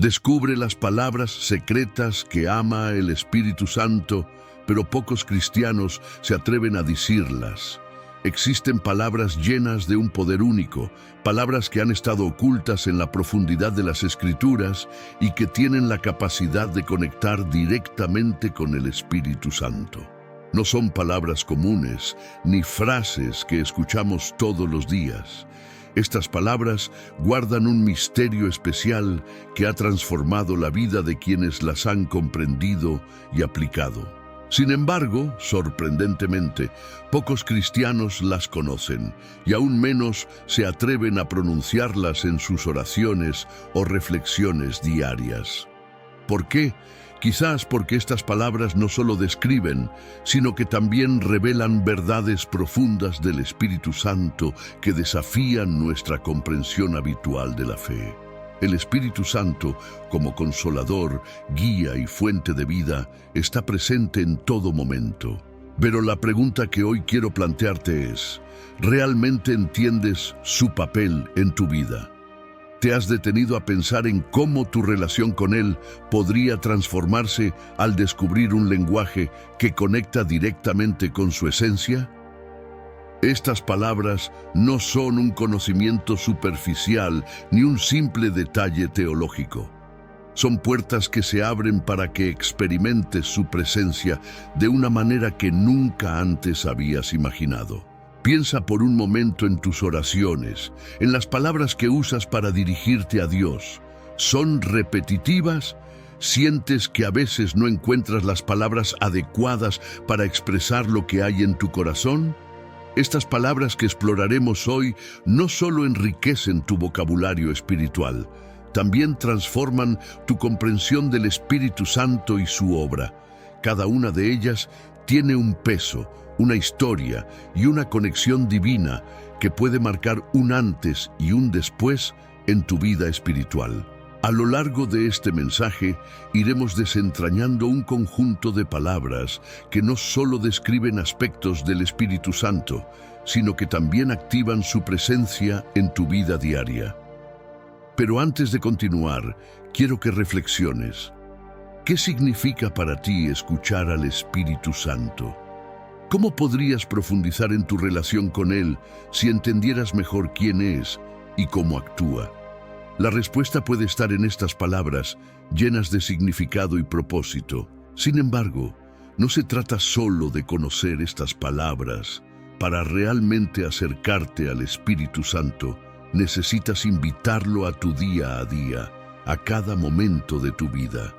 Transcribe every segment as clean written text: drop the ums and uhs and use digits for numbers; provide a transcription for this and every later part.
Descubre las palabras secretas que ama el Espíritu Santo, pero pocos cristianos se atreven a decirlas. Existen palabras llenas de un poder único, palabras que han estado ocultas en la profundidad de las Escrituras y que tienen la capacidad de conectar directamente con el Espíritu Santo. No son palabras comunes, ni frases que escuchamos todos los días. Estas palabras guardan un misterio especial que ha transformado la vida de quienes las han comprendido y aplicado. Sin embargo, sorprendentemente, pocos cristianos las conocen y aún menos se atreven a pronunciarlas en sus oraciones o reflexiones diarias. ¿Por qué? Quizás porque estas palabras no solo describen, sino que también revelan verdades profundas del Espíritu Santo que desafían nuestra comprensión habitual de la fe. El Espíritu Santo, como consolador, guía y fuente de vida, está presente en todo momento. Pero la pregunta que hoy quiero plantearte es, ¿realmente entiendes su papel en tu vida? ¿Te has detenido a pensar en cómo tu relación con Él podría transformarse al descubrir un lenguaje que conecta directamente con su esencia? Estas palabras no son un conocimiento superficial ni un simple detalle teológico. Son puertas que se abren para que experimentes su presencia de una manera que nunca antes habías imaginado. Piensa por un momento en tus oraciones, en las palabras que usas para dirigirte a Dios. ¿Son repetitivas? ¿Sientes que a veces no encuentras las palabras adecuadas para expresar lo que hay en tu corazón? Estas palabras que exploraremos hoy no solo enriquecen tu vocabulario espiritual, también transforman tu comprensión del Espíritu Santo y su obra. Cada una de ellas tiene un peso, una historia y una conexión divina que puede marcar un antes y un después en tu vida espiritual. A lo largo de este mensaje iremos desentrañando un conjunto de palabras que no solo describen aspectos del Espíritu Santo, sino que también activan su presencia en tu vida diaria. Pero antes de continuar, quiero que reflexiones. ¿Qué significa para ti escuchar al Espíritu Santo? ¿Cómo podrías profundizar en tu relación con Él si entendieras mejor quién es y cómo actúa? La respuesta puede estar en estas palabras, llenas de significado y propósito. Sin embargo, no se trata solo de conocer estas palabras. Para realmente acercarte al Espíritu Santo, necesitas invitarlo a tu día a día, a cada momento de tu vida.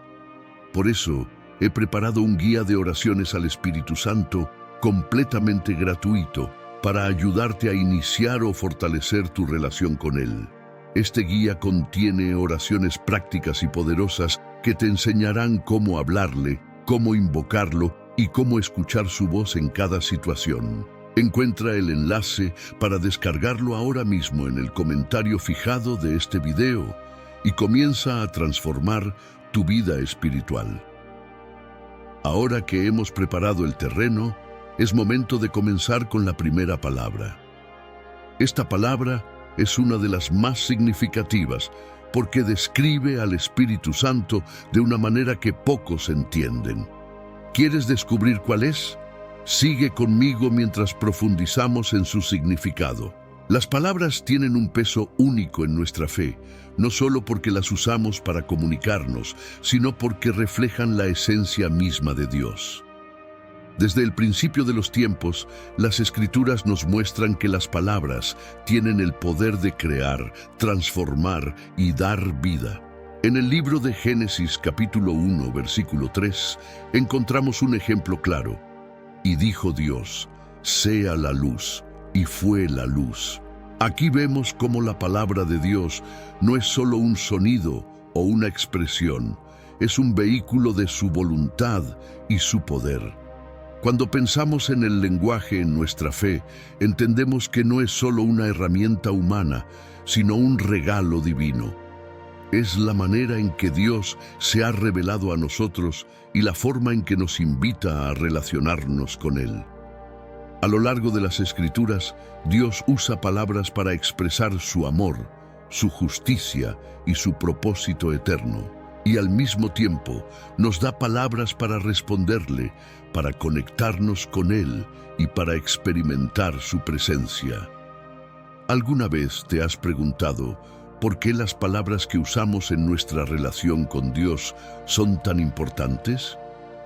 Por eso, he preparado un guía de oraciones al Espíritu Santo completamente gratuito para ayudarte a iniciar o fortalecer tu relación con Él. Este guía contiene oraciones prácticas y poderosas que te enseñarán cómo hablarle, cómo invocarlo y cómo escuchar su voz en cada situación. Encuentra el enlace para descargarlo ahora mismo en el comentario fijado de este video y comienza a transformar tu vida espiritual. Ahora que hemos preparado el terreno, es momento de comenzar con la primera palabra. Esta palabra es una de las más significativas porque describe al Espíritu Santo de una manera que pocos entienden. ¿Quieres descubrir cuál es? Sigue conmigo mientras profundizamos en su significado. Las palabras tienen un peso único en nuestra fe, no solo porque las usamos para comunicarnos, sino porque reflejan la esencia misma de Dios. Desde el principio de los tiempos, las Escrituras nos muestran que las palabras tienen el poder de crear, transformar y dar vida. En el libro de Génesis capítulo 1, versículo 3, encontramos un ejemplo claro. Y dijo Dios, sea la luz, y fue la luz. Aquí vemos cómo la palabra de Dios no es solo un sonido o una expresión, es un vehículo de su voluntad y su poder. Cuando pensamos en el lenguaje en nuestra fe, entendemos que no es solo una herramienta humana, sino un regalo divino. Es la manera en que Dios se ha revelado a nosotros y la forma en que nos invita a relacionarnos con Él. A lo largo de las Escrituras, Dios usa palabras para expresar su amor, su justicia y su propósito eterno. Y al mismo tiempo nos da palabras para responderle, para conectarnos con Él y para experimentar su presencia. ¿Alguna vez te has preguntado por qué las palabras que usamos en nuestra relación con Dios son tan importantes?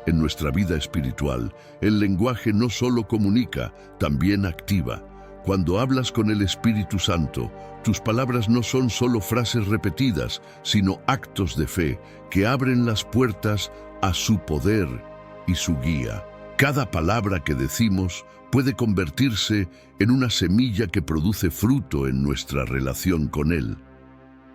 En nuestra vida espiritual, el lenguaje no solo comunica, también activa. Cuando hablas con el Espíritu Santo, tus palabras no son solo frases repetidas, sino actos de fe que abren las puertas a su poder y su guía. Cada palabra que decimos puede convertirse en una semilla que produce fruto en nuestra relación con Él.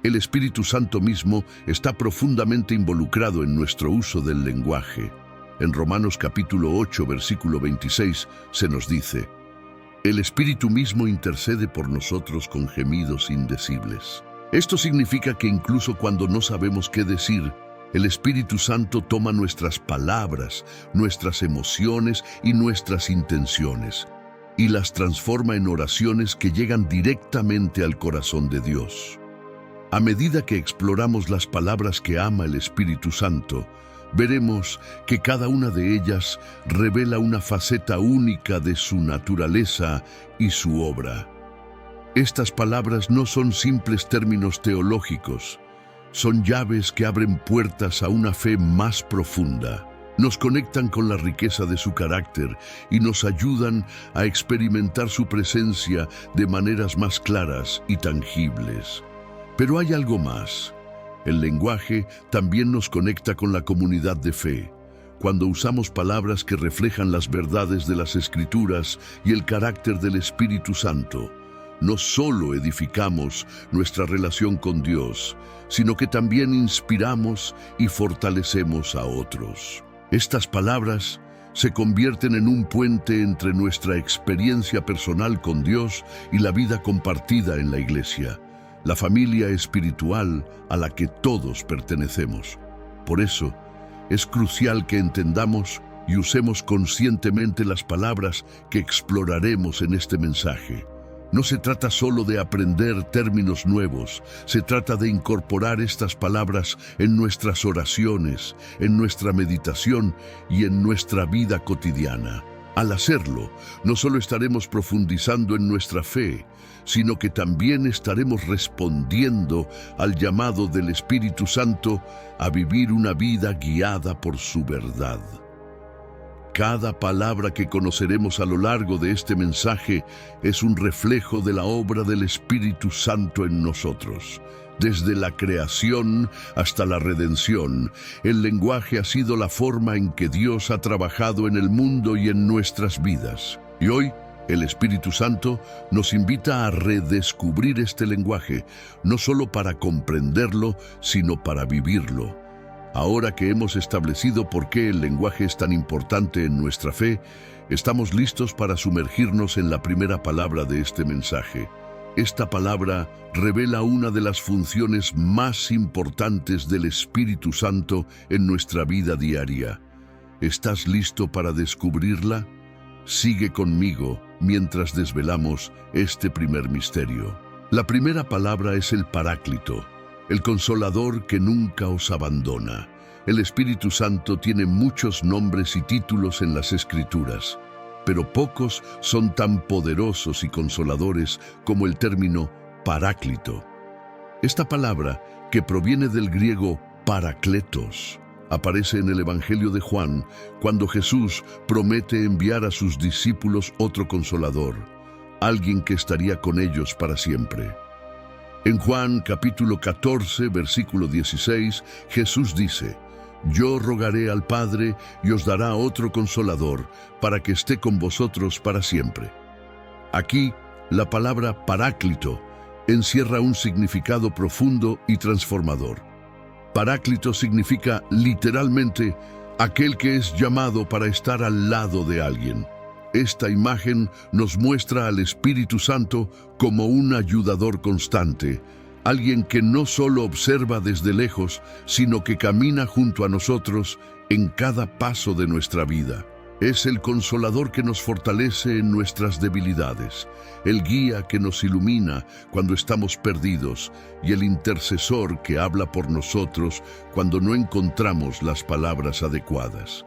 El Espíritu Santo mismo está profundamente involucrado en nuestro uso del lenguaje. En Romanos capítulo 8, versículo 26, se nos dice: el Espíritu mismo intercede por nosotros con gemidos indecibles. Esto significa que incluso cuando no sabemos qué decir, el Espíritu Santo toma nuestras palabras, nuestras emociones y nuestras intenciones y las transforma en oraciones que llegan directamente al corazón de Dios. A medida que exploramos las palabras que ama el Espíritu Santo, veremos que cada una de ellas revela una faceta única de su naturaleza y su obra. Estas palabras no son simples términos teológicos, son llaves que abren puertas a una fe más profunda. Nos conectan con la riqueza de su carácter y nos ayudan a experimentar su presencia de maneras más claras y tangibles. Pero hay algo más. El lenguaje también nos conecta con la comunidad de fe. Cuando usamos palabras que reflejan las verdades de las Escrituras y el carácter del Espíritu Santo, no solo edificamos nuestra relación con Dios, sino que también inspiramos y fortalecemos a otros. Estas palabras se convierten en un puente entre nuestra experiencia personal con Dios y la vida compartida en la iglesia, la familia espiritual a la que todos pertenecemos. Por eso, es crucial que entendamos y usemos conscientemente las palabras que exploraremos en este mensaje. No se trata solo de aprender términos nuevos, se trata de incorporar estas palabras en nuestras oraciones, en nuestra meditación y en nuestra vida cotidiana. Al hacerlo, no solo estaremos profundizando en nuestra fe, sino que también estaremos respondiendo al llamado del Espíritu Santo a vivir una vida guiada por su verdad. Cada palabra que conoceremos a lo largo de este mensaje es un reflejo de la obra del Espíritu Santo en nosotros. Desde la creación hasta la redención, el lenguaje ha sido la forma en que Dios ha trabajado en el mundo y en nuestras vidas. Y hoy, el Espíritu Santo nos invita a redescubrir este lenguaje, no solo para comprenderlo, sino para vivirlo. Ahora que hemos establecido por qué el lenguaje es tan importante en nuestra fe, estamos listos para sumergirnos en la primera palabra de este mensaje. Esta palabra revela una de las funciones más importantes del Espíritu Santo en nuestra vida diaria. ¿Estás listo para descubrirla? Sigue conmigo mientras desvelamos este primer misterio. La primera palabra es el Paráclito, el Consolador que nunca os abandona. El Espíritu Santo tiene muchos nombres y títulos en las Escrituras, pero pocos son tan poderosos y consoladores como el término Paráclito. Esta palabra, que proviene del griego parakletos, aparece en el Evangelio de Juan cuando Jesús promete enviar a sus discípulos otro consolador, alguien que estaría con ellos para siempre. En Juan capítulo 14, versículo 16, Jesús dice: «Yo rogaré al Padre y os dará otro consolador para que esté con vosotros para siempre». Aquí, la palabra Paráclito encierra un significado profundo y transformador. Paráclito significa literalmente aquel que es llamado para estar al lado de alguien. Esta imagen nos muestra al Espíritu Santo como un ayudador constante, alguien que no solo observa desde lejos, sino que camina junto a nosotros en cada paso de nuestra vida. Es el consolador que nos fortalece en nuestras debilidades, el guía que nos ilumina cuando estamos perdidos y el intercesor que habla por nosotros cuando no encontramos las palabras adecuadas.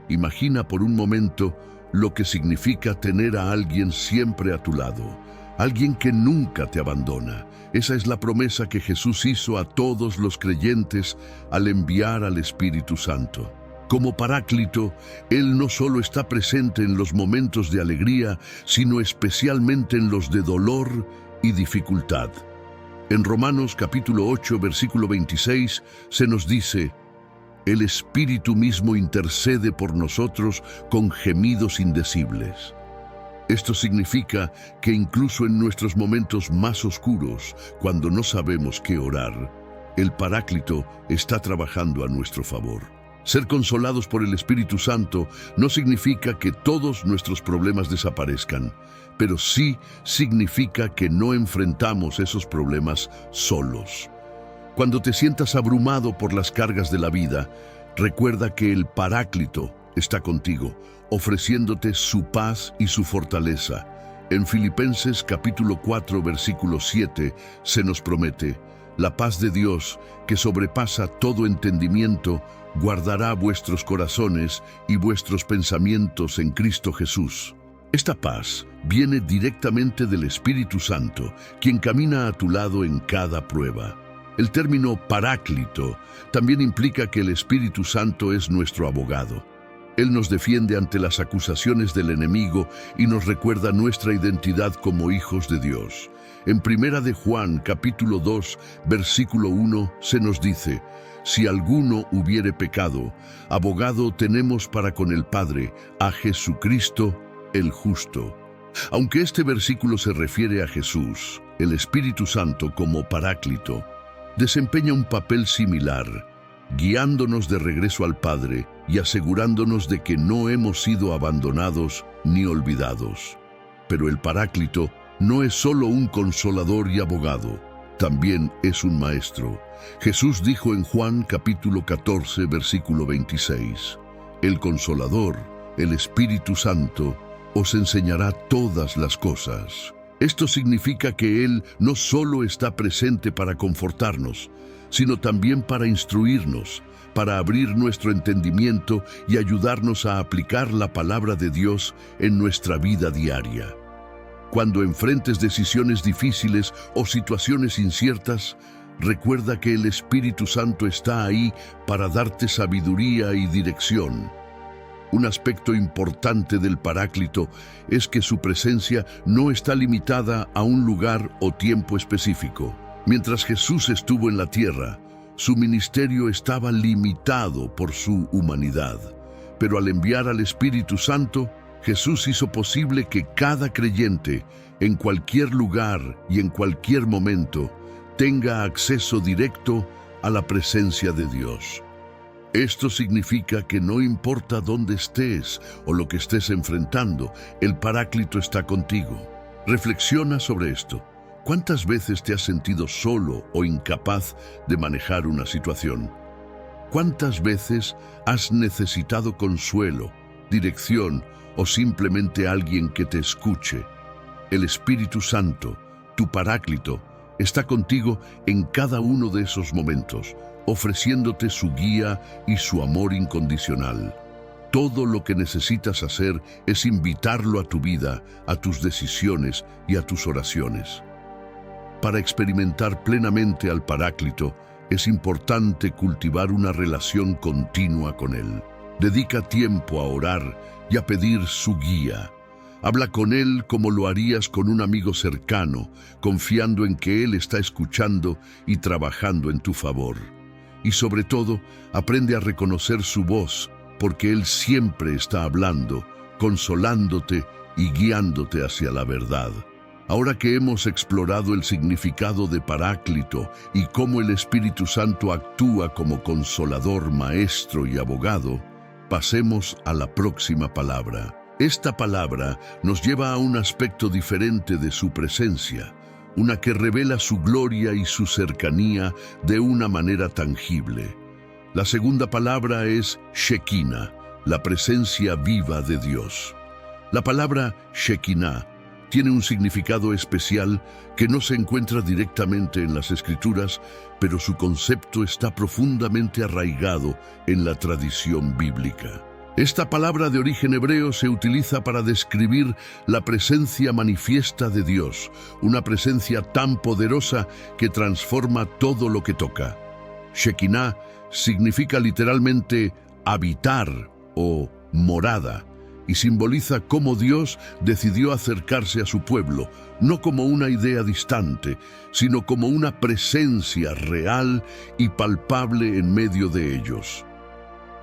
Imagina por un momento lo que significa tener a alguien siempre a tu lado, alguien que nunca te abandona. Esa es la promesa que Jesús hizo a todos los creyentes al enviar al Espíritu Santo. Como Paráclito, Él no solo está presente en los momentos de alegría, sino especialmente en los de dolor y dificultad. En Romanos capítulo 8, versículo 26, se nos dice: el Espíritu mismo intercede por nosotros con gemidos indecibles. Esto significa que incluso en nuestros momentos más oscuros, cuando no sabemos qué orar, el Paráclito está trabajando a nuestro favor. Ser consolados por el Espíritu Santo no significa que todos nuestros problemas desaparezcan, pero sí significa que no enfrentamos esos problemas solos. Cuando te sientas abrumado por las cargas de la vida, recuerda que el Paráclito está contigo, ofreciéndote su paz y su fortaleza. En Filipenses capítulo 4, versículo 7, se nos promete: la paz de Dios, que sobrepasa todo entendimiento, guardará vuestros corazones y vuestros pensamientos en Cristo Jesús. Esta paz viene directamente del Espíritu Santo, quien camina a tu lado en cada prueba. El término Paráclito también implica que el Espíritu Santo es nuestro abogado. Él nos defiende ante las acusaciones del enemigo y nos recuerda nuestra identidad como hijos de Dios. En Primera de Juan, capítulo 2, versículo 1, se nos dice: si alguno hubiere pecado, abogado tenemos para con el Padre, a Jesucristo el justo. Aunque este versículo se refiere a Jesús, el Espíritu Santo como Paráclito desempeña un papel similar, guiándonos de regreso al Padre y asegurándonos de que no hemos sido abandonados ni olvidados. Pero el Paráclito no es solo un consolador y abogado, también es un maestro. Jesús dijo en Juan capítulo 14, versículo 26, el Consolador, el Espíritu Santo, os enseñará todas las cosas. Esto significa que Él no solo está presente para confortarnos, sino también para instruirnos, para abrir nuestro entendimiento y ayudarnos a aplicar la palabra de Dios en nuestra vida diaria. Cuando enfrentes decisiones difíciles o situaciones inciertas, recuerda que el Espíritu Santo está ahí para darte sabiduría y dirección. Un aspecto importante del Paráclito es que su presencia no está limitada a un lugar o tiempo específico. Mientras Jesús estuvo en la tierra, su ministerio estaba limitado por su humanidad. Pero al enviar al Espíritu Santo, Jesús hizo posible que cada creyente, en cualquier lugar y en cualquier momento, tenga acceso directo a la presencia de Dios. Esto significa que no importa dónde estés o lo que estés enfrentando, el Paráclito está contigo. Reflexiona sobre esto. ¿Cuántas veces te has sentido solo o incapaz de manejar una situación? ¿Cuántas veces has necesitado consuelo, dirección o simplemente alguien que te escuche? El Espíritu Santo, tu Paráclito, está contigo en cada uno de esos momentos, ofreciéndote su guía y su amor incondicional. Todo lo que necesitas hacer es invitarlo a tu vida, a tus decisiones y a tus oraciones. Para experimentar plenamente al Paráclito, es importante cultivar una relación continua con Él. Dedica tiempo a orar y a pedir su guía. Habla con Él como lo harías con un amigo cercano, confiando en que Él está escuchando y trabajando en tu favor. Y sobre todo, aprende a reconocer su voz, porque Él siempre está hablando, consolándote y guiándote hacia la verdad. Ahora que hemos explorado el significado de Paráclito y cómo el Espíritu Santo actúa como consolador, maestro y abogado, pasemos a la próxima palabra. Esta palabra nos lleva a un aspecto diferente de su presencia, una que revela su gloria y su cercanía de una manera tangible. La segunda palabra es Shekinah, la presencia viva de Dios. La palabra Shekinah tiene un significado especial que no se encuentra directamente en las Escrituras, pero su concepto está profundamente arraigado en la tradición bíblica. Esta palabra de origen hebreo se utiliza para describir la presencia manifiesta de Dios, una presencia tan poderosa que transforma todo lo que toca. Shekinah significa literalmente habitar o morada, y simboliza cómo Dios decidió acercarse a su pueblo, no como una idea distante, sino como una presencia real y palpable en medio de ellos.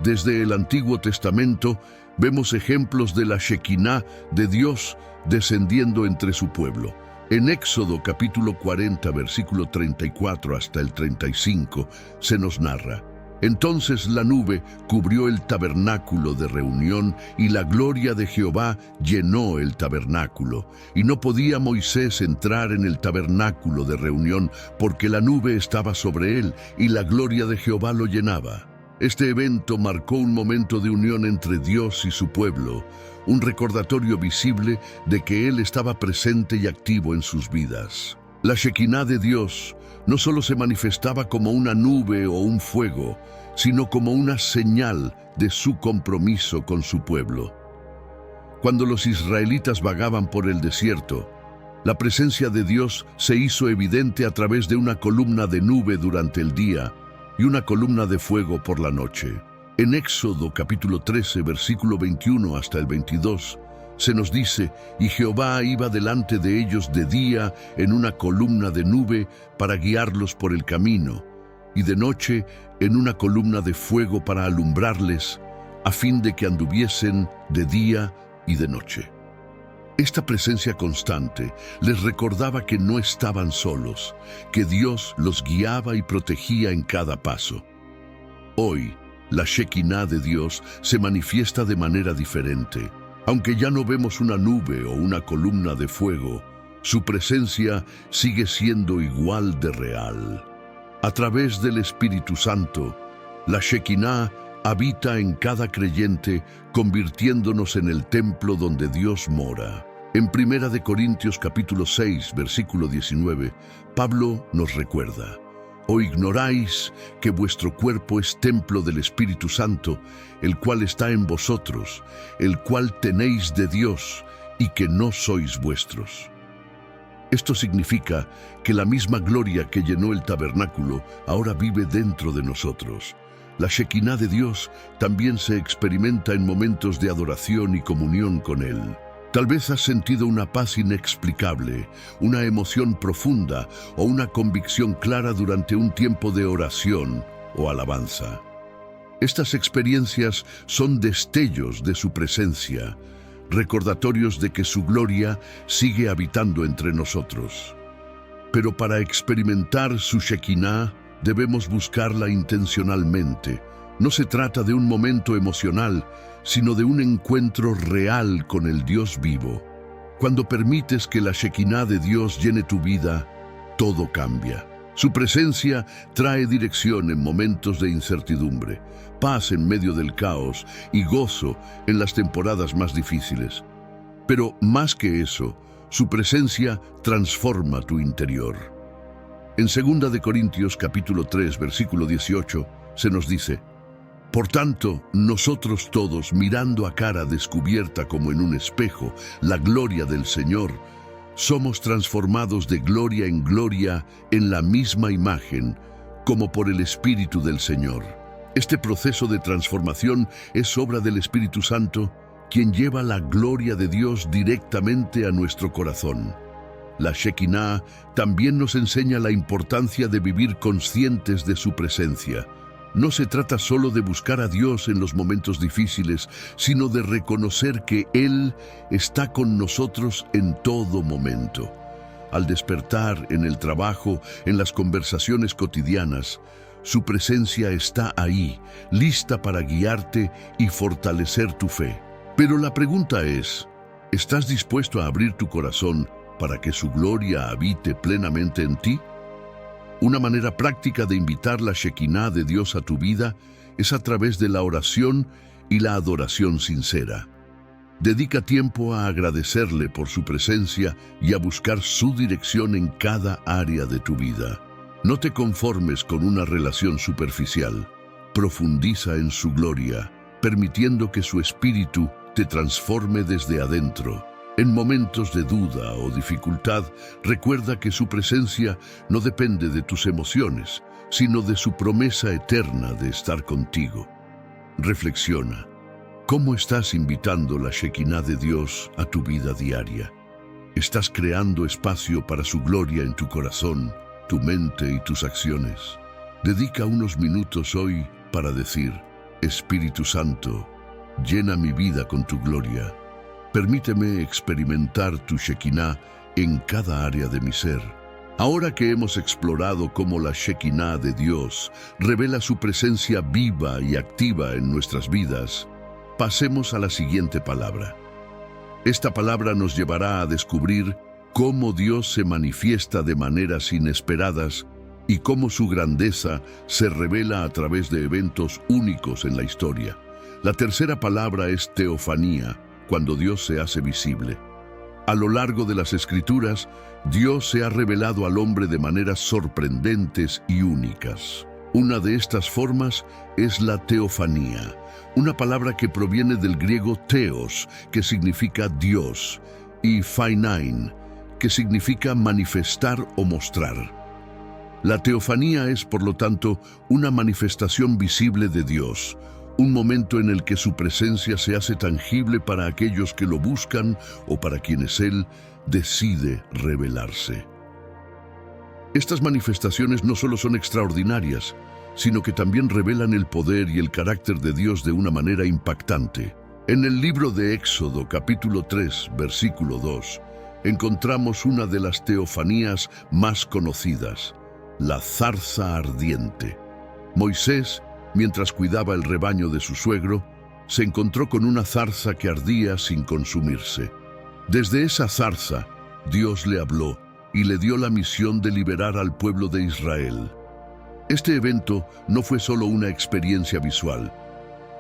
Desde el Antiguo Testamento vemos ejemplos de la Shekinah de Dios descendiendo entre su pueblo. En Éxodo capítulo 40, versículo 34 hasta el 35, se nos narra: Entonces la nube cubrió el tabernáculo de reunión y la gloria de Jehová llenó el tabernáculo. Y no podía Moisés entrar en el tabernáculo de reunión porque la nube estaba sobre él y la gloria de Jehová lo llenaba. Este evento marcó un momento de unión entre Dios y su pueblo, un recordatorio visible de que Él estaba presente y activo en sus vidas. La Shekinah de Dios no solo se manifestaba como una nube o un fuego, sino como una señal de su compromiso con su pueblo. Cuando los israelitas vagaban por el desierto, la presencia de Dios se hizo evidente a través de una columna de nube durante el día y una columna de fuego por la noche. En Éxodo capítulo 13, versículo 21 hasta el 22, se nos dice: Y Jehová iba delante de ellos de día en una columna de nube para guiarlos por el camino, y de noche en una columna de fuego para alumbrarles, a fin de que anduviesen de día y de noche. Esta presencia constante les recordaba que no estaban solos, que Dios los guiaba y protegía en cada paso. Hoy, la Shekinah de Dios se manifiesta de manera diferente. Aunque ya no vemos una nube o una columna de fuego, su presencia sigue siendo igual de real. A través del Espíritu Santo, la Shekinah habita en cada creyente, convirtiéndonos en el templo donde Dios mora. En 1 Corintios capítulo 6, versículo 19, Pablo nos recuerda: ¿O ignoráis que vuestro cuerpo es templo del Espíritu Santo, el cual está en vosotros, el cual tenéis de Dios, y que no sois vuestros? Esto significa que la misma gloria que llenó el tabernáculo ahora vive dentro de nosotros. La Shekinah de Dios también se experimenta en momentos de adoración y comunión con Él. Tal vez has sentido una paz inexplicable, una emoción profunda o una convicción clara durante un tiempo de oración o alabanza. Estas experiencias son destellos de su presencia, recordatorios de que su gloria sigue habitando entre nosotros. Pero para experimentar su Shekinah debemos buscarla intencionalmente. No se trata de un momento emocional, sino de un encuentro real con el Dios vivo. Cuando permites que la Shekinah de Dios llene tu vida, todo cambia. Su presencia trae dirección en momentos de incertidumbre, paz en medio del caos y gozo en las temporadas más difíciles. Pero más que eso, su presencia transforma tu interior. En 2 Corintios capítulo 3, versículo 18, se nos dice: Por tanto, nosotros todos, mirando a cara descubierta como en un espejo la gloria del Señor, somos transformados de gloria en gloria en la misma imagen, como por el Espíritu del Señor. Este proceso de transformación es obra del Espíritu Santo, quien lleva la gloria de Dios directamente a nuestro corazón. La Shekinah también nos enseña la importancia de vivir conscientes de su presencia. No se trata solo de buscar a Dios en los momentos difíciles, sino de reconocer que Él está con nosotros en todo momento. Al despertar, en el trabajo, en las conversaciones cotidianas, su presencia está ahí, lista para guiarte y fortalecer tu fe. Pero la pregunta es: ¿estás dispuesto a abrir tu corazón para que su gloria habite plenamente en ti? Una manera práctica de invitar la Shekinah de Dios a tu vida es a través de la oración y la adoración sincera. Dedica tiempo a agradecerle por su presencia y a buscar su dirección en cada área de tu vida. No te conformes con una relación superficial. Profundiza en su gloria, permitiendo que su espíritu te transforme desde adentro. En momentos de duda o dificultad, recuerda que su presencia no depende de tus emociones, sino de su promesa eterna de estar contigo. Reflexiona. ¿Cómo estás invitando la Shekinah de Dios a tu vida diaria? ¿Estás creando espacio para su gloria en tu corazón, tu mente y tus acciones? Dedica unos minutos hoy para decir: Espíritu Santo, llena mi vida con tu gloria. Permíteme experimentar tu Shekinah en cada área de mi ser. Ahora que hemos explorado cómo la Shekinah de Dios revela su presencia viva y activa en nuestras vidas, pasemos a la siguiente palabra. Esta palabra nos llevará a descubrir cómo Dios se manifiesta de maneras inesperadas y cómo su grandeza se revela a través de eventos únicos en la historia. La tercera palabra es teofanía, cuando Dios se hace visible. A lo largo de las Escrituras, Dios se ha revelado al hombre de maneras sorprendentes y únicas. Una de estas formas es la teofanía, una palabra que proviene del griego theos, que significa Dios, y phainein, que significa manifestar o mostrar. La teofanía es, por lo tanto, una manifestación visible de Dios, un momento en el que su presencia se hace tangible para aquellos que lo buscan o para quienes Él decide revelarse. Estas manifestaciones no solo son extraordinarias, sino que también revelan el poder y el carácter de Dios de una manera impactante. En el libro de Éxodo, capítulo 3, versículo 2, encontramos una de las teofanías más conocidas, la zarza ardiente. Moisés, mientras cuidaba el rebaño de su suegro, se encontró con una zarza que ardía sin consumirse. Desde esa zarza, Dios le habló y le dio la misión de liberar al pueblo de Israel. Este evento no fue solo una experiencia visual,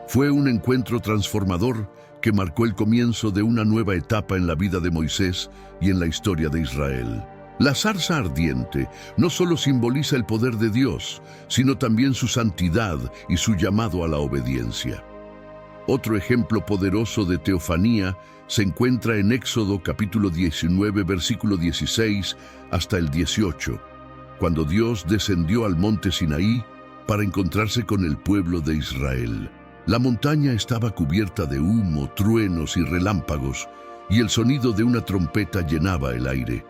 fue un encuentro transformador que marcó el comienzo de una nueva etapa en la vida de Moisés y en la historia de Israel. La zarza ardiente no solo simboliza el poder de Dios, sino también su santidad y su llamado a la obediencia. Otro ejemplo poderoso de teofanía se encuentra en Éxodo capítulo 19, versículo 16 hasta el 18, cuando Dios descendió al monte Sinaí para encontrarse con el pueblo de Israel. La montaña estaba cubierta de humo, truenos y relámpagos, y el sonido de una trompeta llenaba el aire.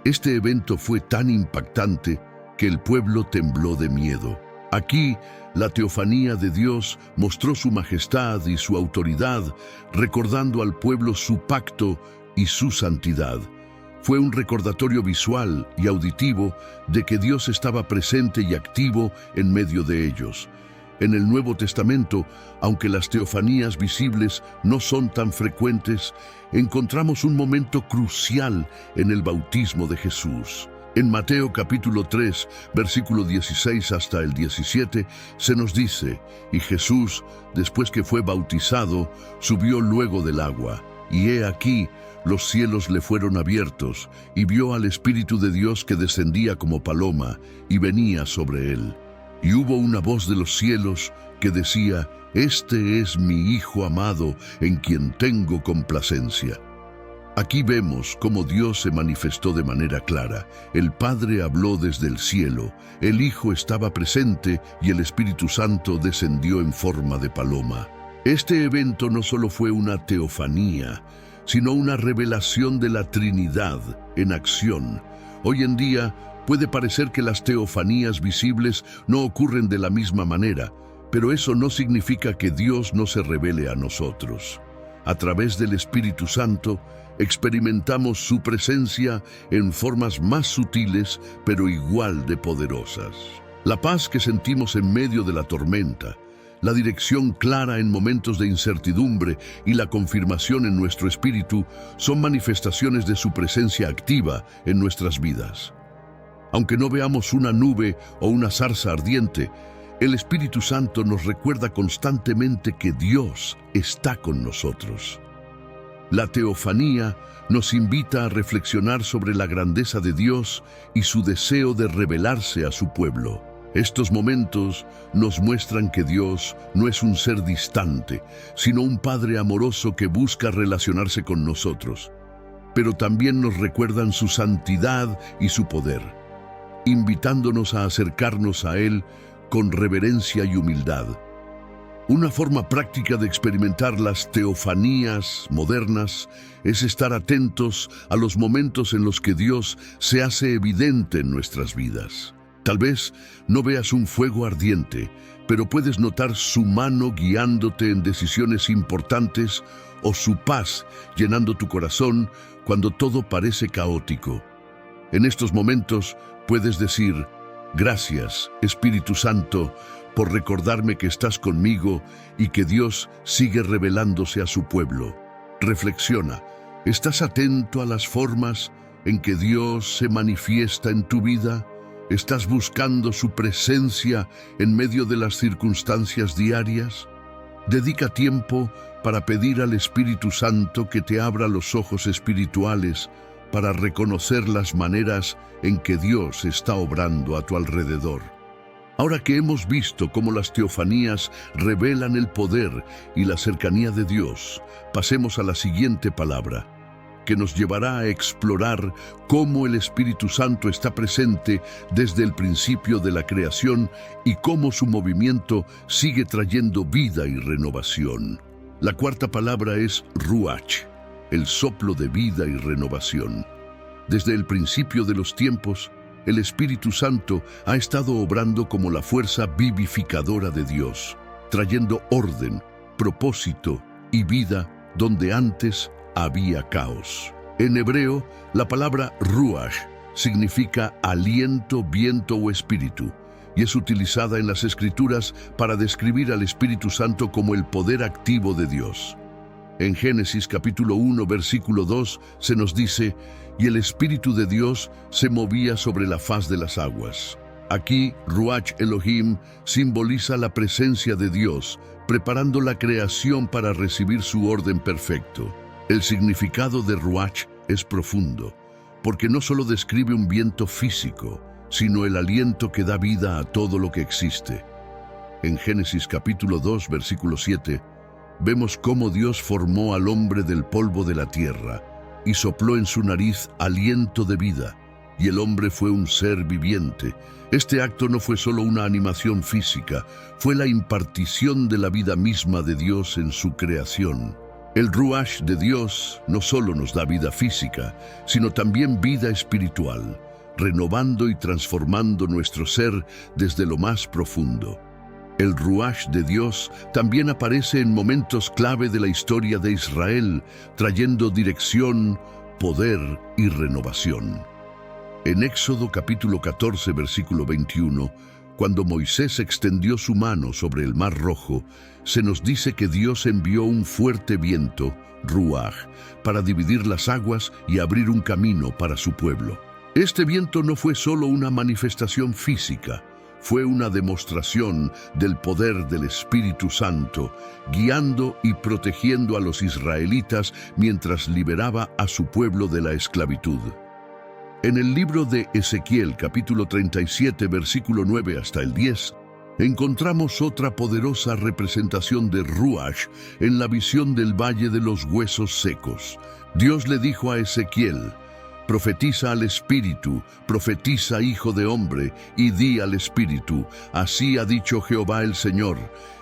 Este evento fue tan impactante que el pueblo tembló de miedo. Aquí, la teofanía de Dios mostró su majestad y su autoridad, recordando al pueblo su pacto y su santidad. Fue un recordatorio visual y auditivo de que Dios estaba presente y activo en medio de ellos. En el Nuevo Testamento, aunque las teofanías visibles no son tan frecuentes, encontramos un momento crucial en el bautismo de Jesús. En Mateo capítulo 3, versículo 16 hasta el 17, se nos dice: «Y Jesús, después que fue bautizado, subió luego del agua, y he aquí, los cielos le fueron abiertos, y vio al Espíritu de Dios que descendía como paloma, y venía sobre él. Y hubo una voz de los cielos que decía: Este es mi Hijo amado, en quien tengo complacencia». Aquí vemos cómo Dios se manifestó de manera clara. El Padre habló desde el cielo, el Hijo estaba presente y el Espíritu Santo descendió en forma de paloma. Este evento no solo fue una teofanía, sino una revelación de la Trinidad en acción. Hoy en día puede parecer que las teofanías visibles no ocurren de la misma manera, pero eso no significa que Dios no se revele a nosotros. A través del Espíritu Santo, experimentamos su presencia en formas más sutiles, pero igual de poderosas. La paz que sentimos en medio de la tormenta, la dirección clara en momentos de incertidumbre y la confirmación en nuestro espíritu son manifestaciones de su presencia activa en nuestras vidas. Aunque no veamos una nube o una zarza ardiente, El Espíritu Santo nos recuerda constantemente que Dios está con nosotros. La teofanía nos invita a reflexionar sobre la grandeza de Dios y su deseo de revelarse a su pueblo. Estos momentos nos muestran que Dios no es un ser distante, sino un Padre amoroso que busca relacionarse con nosotros. Pero también nos recuerdan su santidad y su poder, invitándonos a acercarnos a Él con reverencia y humildad. Una forma práctica de experimentar las teofanías modernas es estar atentos a los momentos en los que Dios se hace evidente en nuestras vidas. Tal vez no veas un fuego ardiente, pero puedes notar su mano guiándote en decisiones importantes o su paz llenando tu corazón cuando todo parece caótico. En estos momentos puedes decir: gracias, Espíritu Santo, por recordarme que estás conmigo y que Dios sigue revelándose a su pueblo. Reflexiona, ¿estás atento a las formas en que Dios se manifiesta en tu vida? ¿Estás buscando su presencia en medio de las circunstancias diarias? Dedica tiempo para pedir al Espíritu Santo que te abra los ojos espirituales para reconocer las maneras en que Dios está obrando a tu alrededor. Ahora que hemos visto cómo las teofanías revelan el poder y la cercanía de Dios, pasemos a la siguiente palabra, que nos llevará a explorar cómo el Espíritu Santo está presente desde el principio de la creación y cómo su movimiento sigue trayendo vida y renovación. La cuarta palabra es Ruach, el soplo de vida y renovación. Desde el principio de los tiempos, el Espíritu Santo ha estado obrando como la fuerza vivificadora de Dios, trayendo orden, propósito y vida donde antes había caos. En hebreo, la palabra Ruach significa aliento, viento o espíritu, y es utilizada en las Escrituras para describir al Espíritu Santo como el poder activo de Dios. En Génesis capítulo 1, versículo 2, se nos dice: «Y el Espíritu de Dios se movía sobre la faz de las aguas». Aquí, Ruach Elohim simboliza la presencia de Dios, preparando la creación para recibir su orden perfecto. El significado de Ruach es profundo, porque no solo describe un viento físico, sino el aliento que da vida a todo lo que existe. En Génesis capítulo 2, versículo 7, vemos cómo Dios formó al hombre del polvo de la tierra y sopló en su nariz aliento de vida, y el hombre fue un ser viviente. Este acto no fue solo una animación física, fue la impartición de la vida misma de Dios en su creación. El Ruach de Dios no solo nos da vida física, sino también vida espiritual, renovando y transformando nuestro ser desde lo más profundo. El Ruach de Dios también aparece en momentos clave de la historia de Israel, trayendo dirección, poder y renovación. En Éxodo capítulo 14, versículo 21, cuando Moisés extendió su mano sobre el Mar Rojo, se nos dice que Dios envió un fuerte viento, Ruach, para dividir las aguas y abrir un camino para su pueblo. Este viento no fue solo una manifestación física, fue una demostración del poder del Espíritu Santo, guiando y protegiendo a los israelitas mientras liberaba a su pueblo de la esclavitud. En el libro de Ezequiel, capítulo 37, versículo 9 hasta el 10, encontramos otra poderosa representación de Ruach en la visión del Valle de los Huesos Secos. Dios le dijo a Ezequiel: «Profetiza al Espíritu, profetiza, hijo de hombre, y di al Espíritu: así ha dicho Jehová el Señor.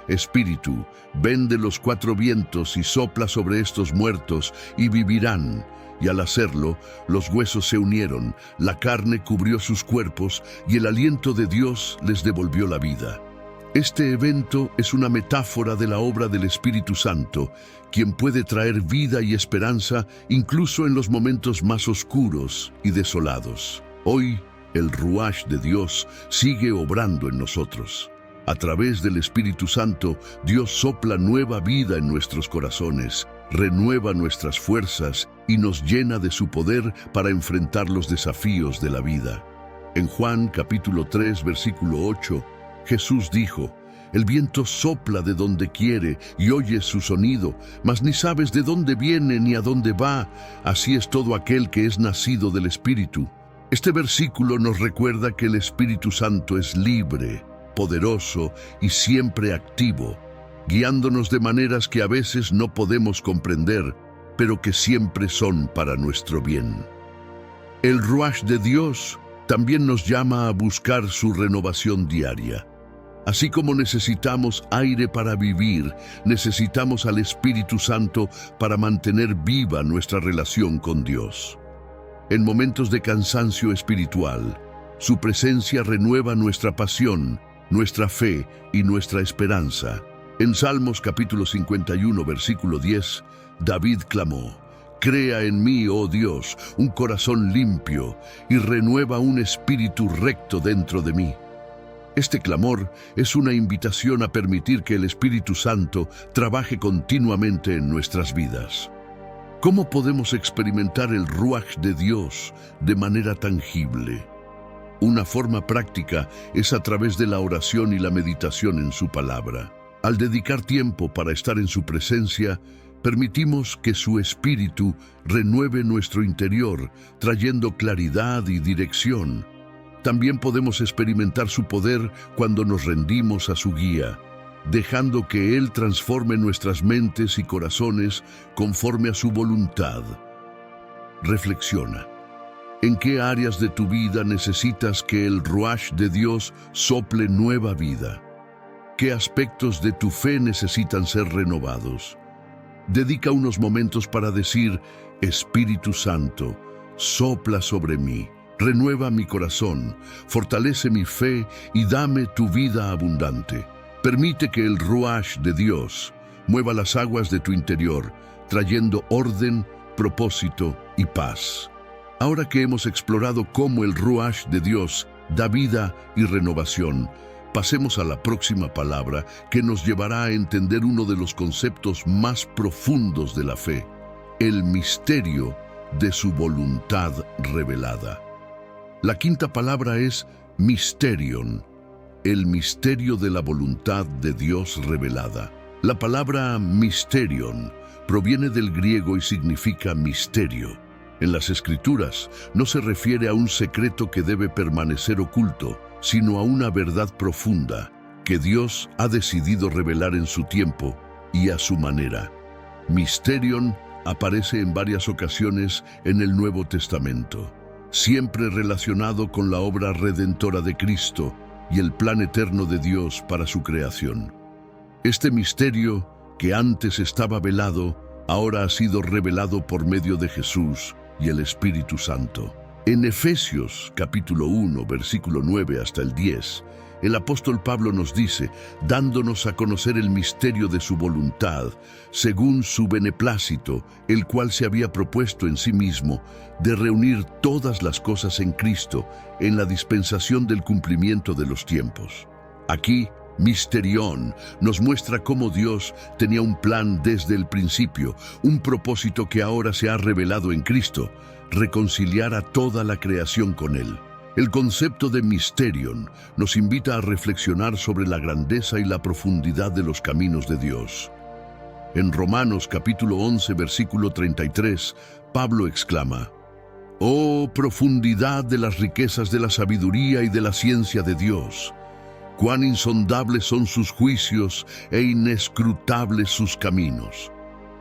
Espíritu, ven de los cuatro vientos y sopla sobre estos muertos, y vivirán». Y al hacerlo, los huesos se unieron, la carne cubrió sus cuerpos, y el aliento de Dios les devolvió la vida. Este evento es una metáfora de la obra del Espíritu Santo, quien puede traer vida y esperanza incluso en los momentos más oscuros y desolados. Hoy, el Ruach de Dios sigue obrando en nosotros. A través del Espíritu Santo, Dios sopla nueva vida en nuestros corazones, renueva nuestras fuerzas y nos llena de su poder para enfrentar los desafíos de la vida. En Juan capítulo 3, versículo 8, Jesús dijo: el viento sopla de donde quiere y oyes su sonido, mas ni sabes de dónde viene ni a dónde va. Así es todo aquel que es nacido del Espíritu. Este versículo nos recuerda que el Espíritu Santo es libre, poderoso y siempre activo, guiándonos de maneras que a veces no podemos comprender, pero que siempre son para nuestro bien. El Ruach de Dios también nos llama a buscar su renovación diaria. Así como necesitamos aire para vivir, necesitamos al Espíritu Santo para mantener viva nuestra relación con Dios. En momentos de cansancio espiritual, su presencia renueva nuestra pasión, nuestra fe y nuestra esperanza. En Salmos capítulo 51, versículo 10, David clamó: crea en mí, oh Dios, un corazón limpio y renueva un espíritu recto dentro de mí. Este clamor es una invitación a permitir que el Espíritu Santo trabaje continuamente en nuestras vidas. ¿Cómo podemos experimentar el Ruach de Dios de manera tangible? Una forma práctica es a través de la oración y la meditación en su palabra. Al dedicar tiempo para estar en su presencia, permitimos que su Espíritu renueve nuestro interior, trayendo claridad y dirección. También podemos experimentar su poder cuando nos rendimos a su guía, dejando que Él transforme nuestras mentes y corazones conforme a su voluntad. Reflexiona. ¿En qué áreas de tu vida necesitas que el Ruach de Dios sople nueva vida? ¿Qué aspectos de tu fe necesitan ser renovados? Dedica unos momentos para decir: Espíritu Santo, sopla sobre mí. Renueva mi corazón, fortalece mi fe y dame tu vida abundante. Permite que el Ruach de Dios mueva las aguas de tu interior, trayendo orden, propósito y paz. Ahora que hemos explorado cómo el Ruach de Dios da vida y renovación, pasemos a la próxima palabra que nos llevará a entender uno de los conceptos más profundos de la fe: el misterio de su voluntad revelada. La quinta palabra es mysterion, el misterio de la voluntad de Dios revelada. La palabra mysterion proviene del griego y significa misterio. En las Escrituras no se refiere a un secreto que debe permanecer oculto, sino a una verdad profunda que Dios ha decidido revelar en su tiempo y a su manera. Mysterion aparece en varias ocasiones en el Nuevo Testamento, siempre relacionado con la obra redentora de Cristo y el plan eterno de Dios para su creación. Este misterio, que antes estaba velado, ahora ha sido revelado por medio de Jesús y el Espíritu Santo. En Efesios capítulo 1, versículo 9 hasta el 10, el apóstol Pablo nos dice, dándonos a conocer el misterio de su voluntad, según su beneplácito, el cual se había propuesto en sí mismo, de reunir todas las cosas en Cristo, en la dispensación del cumplimiento de los tiempos. Aquí, Misterión nos muestra cómo Dios tenía un plan desde el principio, un propósito que ahora se ha revelado en Cristo: reconciliar a toda la creación con Él. El concepto de Mysterion nos invita a reflexionar sobre la grandeza y la profundidad de los caminos de Dios. En Romanos capítulo 11, versículo 33, Pablo exclama: «Oh, profundidad de las riquezas de la sabiduría y de la ciencia de Dios! Cuán insondables son sus juicios e inescrutables sus caminos».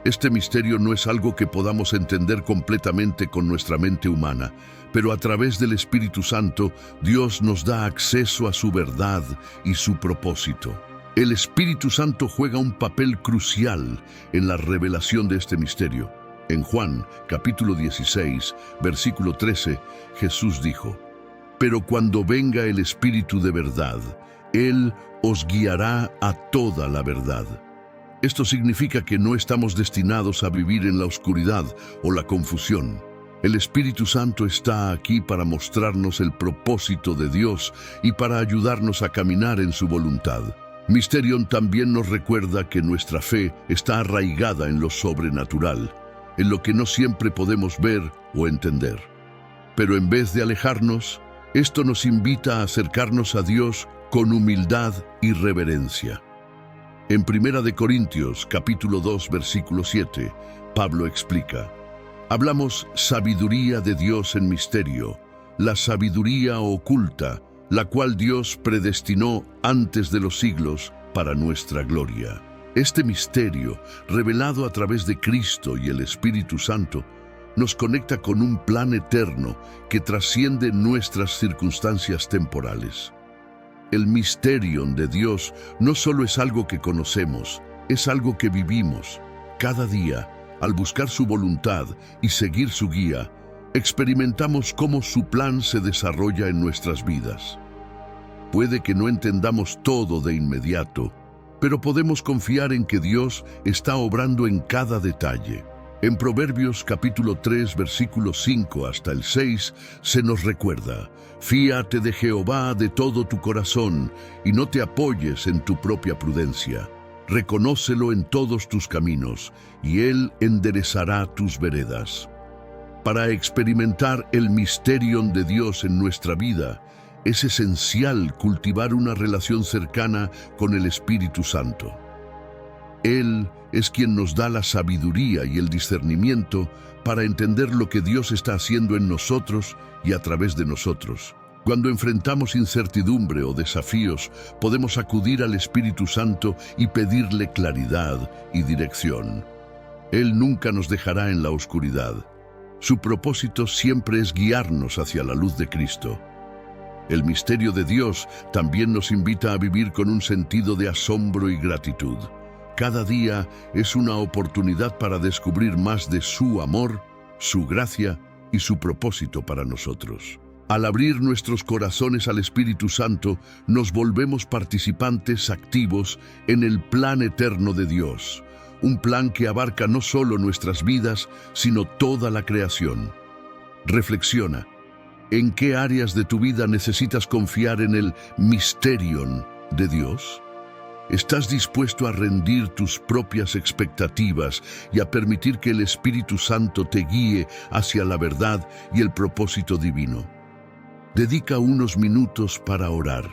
Este misterio no es algo que podamos entender completamente con nuestra mente humana, pero a través del Espíritu Santo, Dios nos da acceso a su verdad y su propósito. El Espíritu Santo juega un papel crucial en la revelación de este misterio. En Juan, capítulo 16, versículo 13, Jesús dijo: «Pero cuando venga el Espíritu de verdad, Él os guiará a toda la verdad». Esto significa que no estamos destinados a vivir en la oscuridad o la confusión. El Espíritu Santo está aquí para mostrarnos el propósito de Dios y para ayudarnos a caminar en su voluntad. Mysterion también nos recuerda que nuestra fe está arraigada en lo sobrenatural, en lo que no siempre podemos ver o entender. Pero en vez de alejarnos, esto nos invita a acercarnos a Dios con humildad y reverencia. En 1 Corintios, capítulo 2, versículo 7, Pablo explica: hablamos sabiduría de Dios en misterio, la sabiduría oculta, la cual Dios predestinó antes de los siglos para nuestra gloria. Este misterio, revelado a través de Cristo y el Espíritu Santo, nos conecta con un plan eterno que trasciende nuestras circunstancias temporales. El misterio de Dios no solo es algo que conocemos, es algo que vivimos. Cada día, al buscar su voluntad y seguir su guía, experimentamos cómo su plan se desarrolla en nuestras vidas. Puede que no entendamos todo de inmediato, pero podemos confiar en que Dios está obrando en cada detalle. En Proverbios capítulo 3, versículos 5 hasta el 6, se nos recuerda: fíate de Jehová de todo tu corazón y no te apoyes en tu propia prudencia. Reconócelo en todos tus caminos y Él enderezará tus veredas. Para experimentar el misterio de Dios en nuestra vida, es esencial cultivar una relación cercana con el Espíritu Santo. Él es quien nos da la sabiduría y el discernimiento para entender lo que Dios está haciendo en nosotros y a través de nosotros. Cuando enfrentamos incertidumbre o desafíos, podemos acudir al Espíritu Santo y pedirle claridad y dirección. Él nunca nos dejará en la oscuridad. Su propósito siempre es guiarnos hacia la luz de Cristo. El misterio de Dios también nos invita a vivir con un sentido de asombro y gratitud. Cada día es una oportunidad para descubrir más de su amor, su gracia y su propósito para nosotros. Al abrir nuestros corazones al Espíritu Santo, nos volvemos participantes activos en el plan eterno de Dios, un plan que abarca no solo nuestras vidas, sino toda la creación. Reflexiona: ¿en qué áreas de tu vida necesitas confiar en el misterio de Dios? ¿Estás dispuesto a rendir tus propias expectativas y a permitir que el Espíritu Santo te guíe hacia la verdad y el propósito divino? Dedica unos minutos para orar.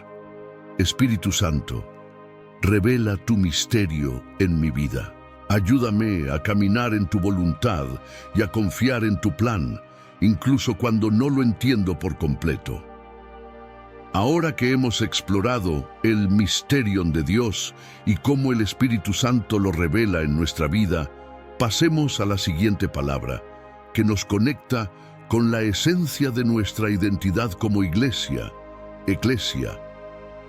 Espíritu Santo, revela tu misterio en mi vida. Ayúdame a caminar en tu voluntad y a confiar en tu plan, incluso cuando no lo entiendo por completo. Ahora que hemos explorado el misterio de Dios y cómo el Espíritu Santo lo revela en nuestra vida, pasemos a la siguiente palabra, que nos conecta con la esencia de nuestra identidad como iglesia: eclesia.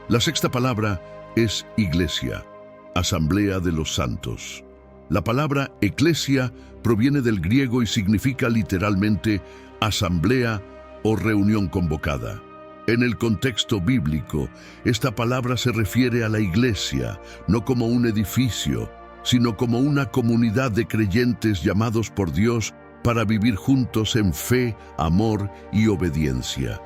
La sexta palabra es iglesia, asamblea de los santos. La palabra eclesia proviene del griego y significa literalmente asamblea o reunión convocada. En el contexto bíblico, esta palabra se refiere a la iglesia, no como un edificio, sino como una comunidad de creyentes llamados por Dios para vivir juntos en fe, amor y obediencia.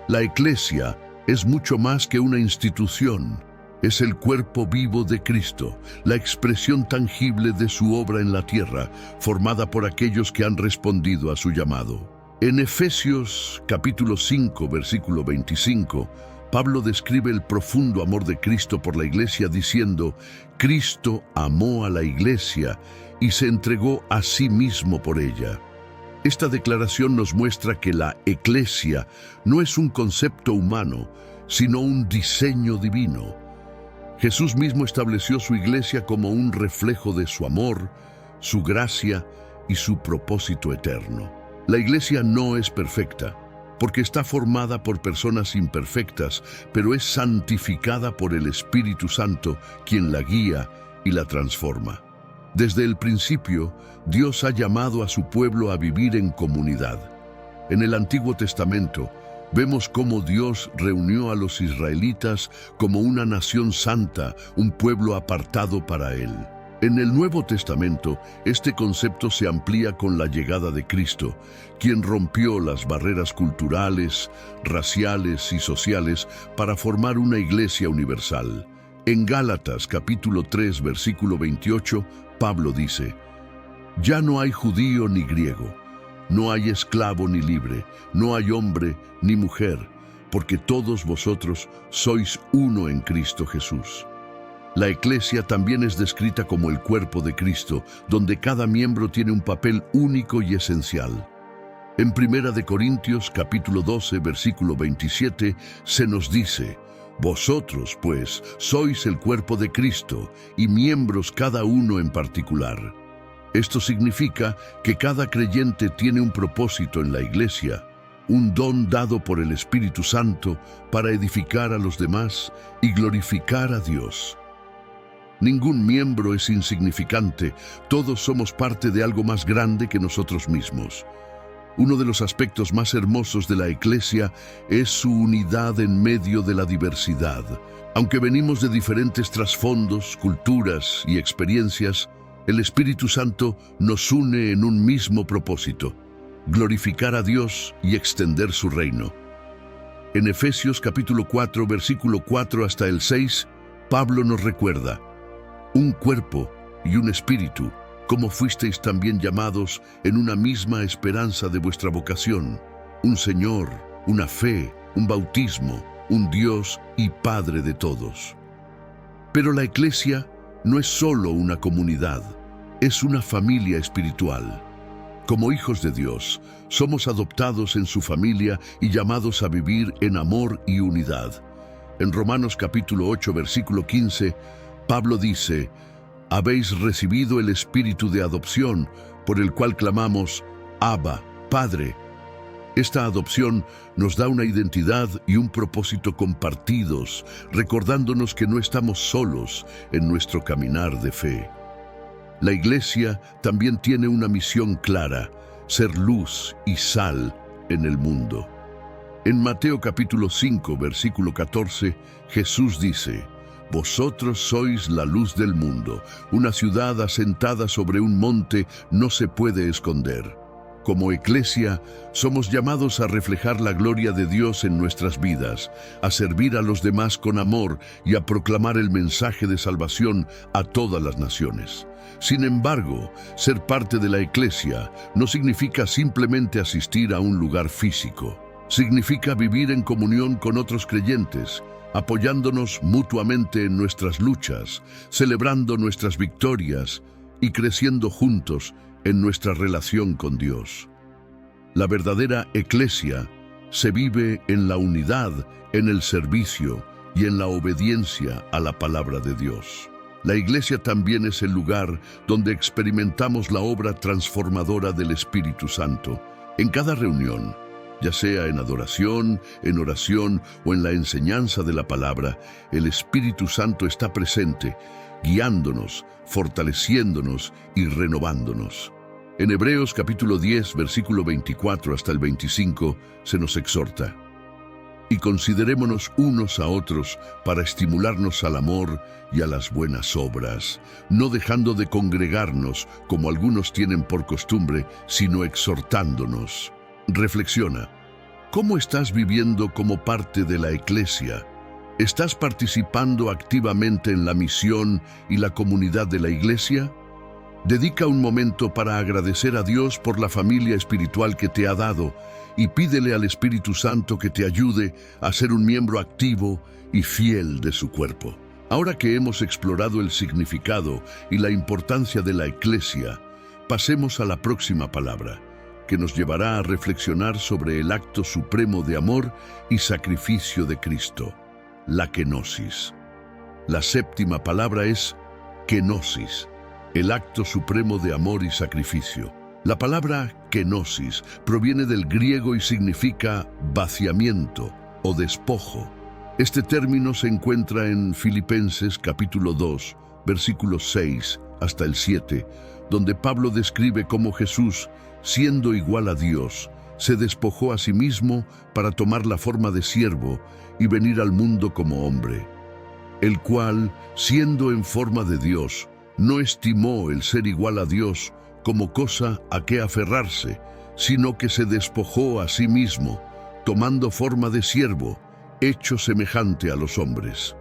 La eclesia es mucho más que una institución. Es el cuerpo vivo de Cristo, la expresión tangible de su obra en la tierra, formada por aquellos que han respondido a su llamado. En Efesios capítulo 5, versículo 25, Pablo describe el profundo amor de Cristo por la iglesia diciendo: Cristo amó a la iglesia y se entregó a sí mismo por ella. Esta declaración nos muestra que la eclesia no es un concepto humano, sino un diseño divino. Jesús mismo estableció su iglesia como un reflejo de su amor, su gracia y su propósito eterno. La iglesia no es perfecta, porque está formada por personas imperfectas, pero es santificada por el Espíritu Santo, quien la guía y la transforma. Desde el principio, Dios ha llamado a su pueblo a vivir en comunidad. En el Antiguo Testamento, vemos cómo Dios reunió a los israelitas como una nación santa, un pueblo apartado para Él. En el Nuevo Testamento, este concepto se amplía con la llegada de Cristo, quien rompió las barreras culturales, raciales y sociales para formar una iglesia universal. En Gálatas capítulo 3, versículo 28, Pablo dice: Ya no hay judío ni griego, no hay esclavo ni libre, no hay hombre ni mujer, porque todos vosotros sois uno en Cristo Jesús. La Iglesia también es descrita como el cuerpo de Cristo, donde cada miembro tiene un papel único y esencial. En 1 Corintios capítulo 12, versículo 27, se nos dice: vosotros, pues, sois el cuerpo de Cristo y miembros cada uno en particular. Esto significa que cada creyente tiene un propósito en la Iglesia, un don dado por el Espíritu Santo para edificar a los demás y glorificar a Dios. Ningún miembro es insignificante, todos somos parte de algo más grande que nosotros mismos. Uno de los aspectos más hermosos de la Iglesia es su unidad en medio de la diversidad. Aunque venimos de diferentes trasfondos, culturas y experiencias, el Espíritu Santo nos une en un mismo propósito: glorificar a Dios y extender su reino. En Efesios capítulo 4, versículo 4 hasta el 6, Pablo nos recuerda: un cuerpo y un espíritu, como fuisteis también llamados en una misma esperanza de vuestra vocación, un Señor, una fe, un bautismo, un Dios y Padre de todos. Pero la Iglesia no es solo una comunidad, es una familia espiritual. Como hijos de Dios, somos adoptados en su familia y llamados a vivir en amor y unidad. En Romanos capítulo 8, versículo 15, Pablo dice: habéis recibido el espíritu de adopción, por el cual clamamos: Abba, Padre. Esta adopción nos da una identidad y un propósito compartidos, recordándonos que no estamos solos en nuestro caminar de fe. La Iglesia también tiene una misión clara: ser luz y sal en el mundo. En Mateo capítulo 5, versículo 14, Jesús dice: vosotros sois la luz del mundo. Una ciudad asentada sobre un monte no se puede esconder. Como Iglesia, somos llamados a reflejar la gloria de Dios en nuestras vidas, a servir a los demás con amor y a proclamar el mensaje de salvación a todas las naciones. Sin embargo, ser parte de la Iglesia no significa simplemente asistir a un lugar físico. Significa vivir en comunión con otros creyentes, apoyándonos mutuamente en nuestras luchas, celebrando nuestras victorias y creciendo juntos en nuestra relación con Dios. La verdadera Iglesia se vive en la unidad, en el servicio y en la obediencia a la palabra de Dios. La Iglesia también es el lugar donde experimentamos la obra transformadora del Espíritu Santo. En cada reunión, ya sea en adoración, en oración o en la enseñanza de la palabra, el Espíritu Santo está presente, guiándonos, fortaleciéndonos y renovándonos. En Hebreos capítulo 10, versículo 24 hasta el 25, se nos exhorta: y considerémonos unos a otros para estimularnos al amor y a las buenas obras, no dejando de congregarnos como algunos tienen por costumbre, sino exhortándonos. Reflexiona: ¿cómo estás viviendo como parte de la Iglesia? ¿Estás participando activamente en la misión y la comunidad de la Iglesia? Dedica un momento para agradecer a Dios por la familia espiritual que te ha dado y pídele al Espíritu Santo que te ayude a ser un miembro activo y fiel de su cuerpo. Ahora que hemos explorado el significado y la importancia de la Iglesia, pasemos a la próxima palabra, que nos llevará a reflexionar sobre el acto supremo de amor y sacrificio de Cristo, la kenosis. La séptima palabra es kenosis, el acto supremo de amor y sacrificio. La palabra kenosis proviene del griego y significa vaciamiento o despojo. Este término se encuentra en Filipenses capítulo 2, versículos 6 hasta el 7, donde Pablo describe cómo Jesús, siendo igual a Dios, se despojó a sí mismo para tomar la forma de siervo y venir al mundo como hombre, el cual, siendo en forma de Dios, no estimó el ser igual a Dios como cosa a que aferrarse, sino que se despojó a sí mismo, tomando forma de siervo, hecho semejante a los hombres.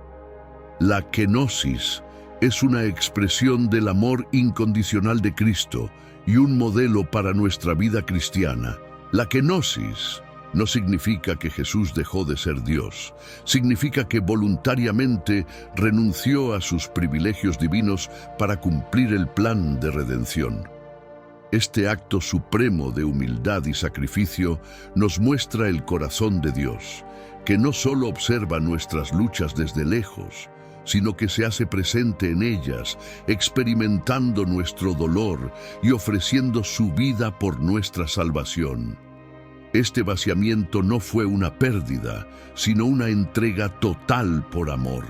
La kenosis es una expresión del amor incondicional de Cristo y un modelo para nuestra vida cristiana. La kenosis no significa que Jesús dejó de ser Dios. Significa que voluntariamente renunció a sus privilegios divinos para cumplir el plan de redención. Este acto supremo de humildad y sacrificio nos muestra el corazón de Dios, que no solo observa nuestras luchas desde lejos, sino que se hace presente en ellas, experimentando nuestro dolor y ofreciendo su vida por nuestra salvación. Este vaciamiento no fue una pérdida, sino una entrega total por amor.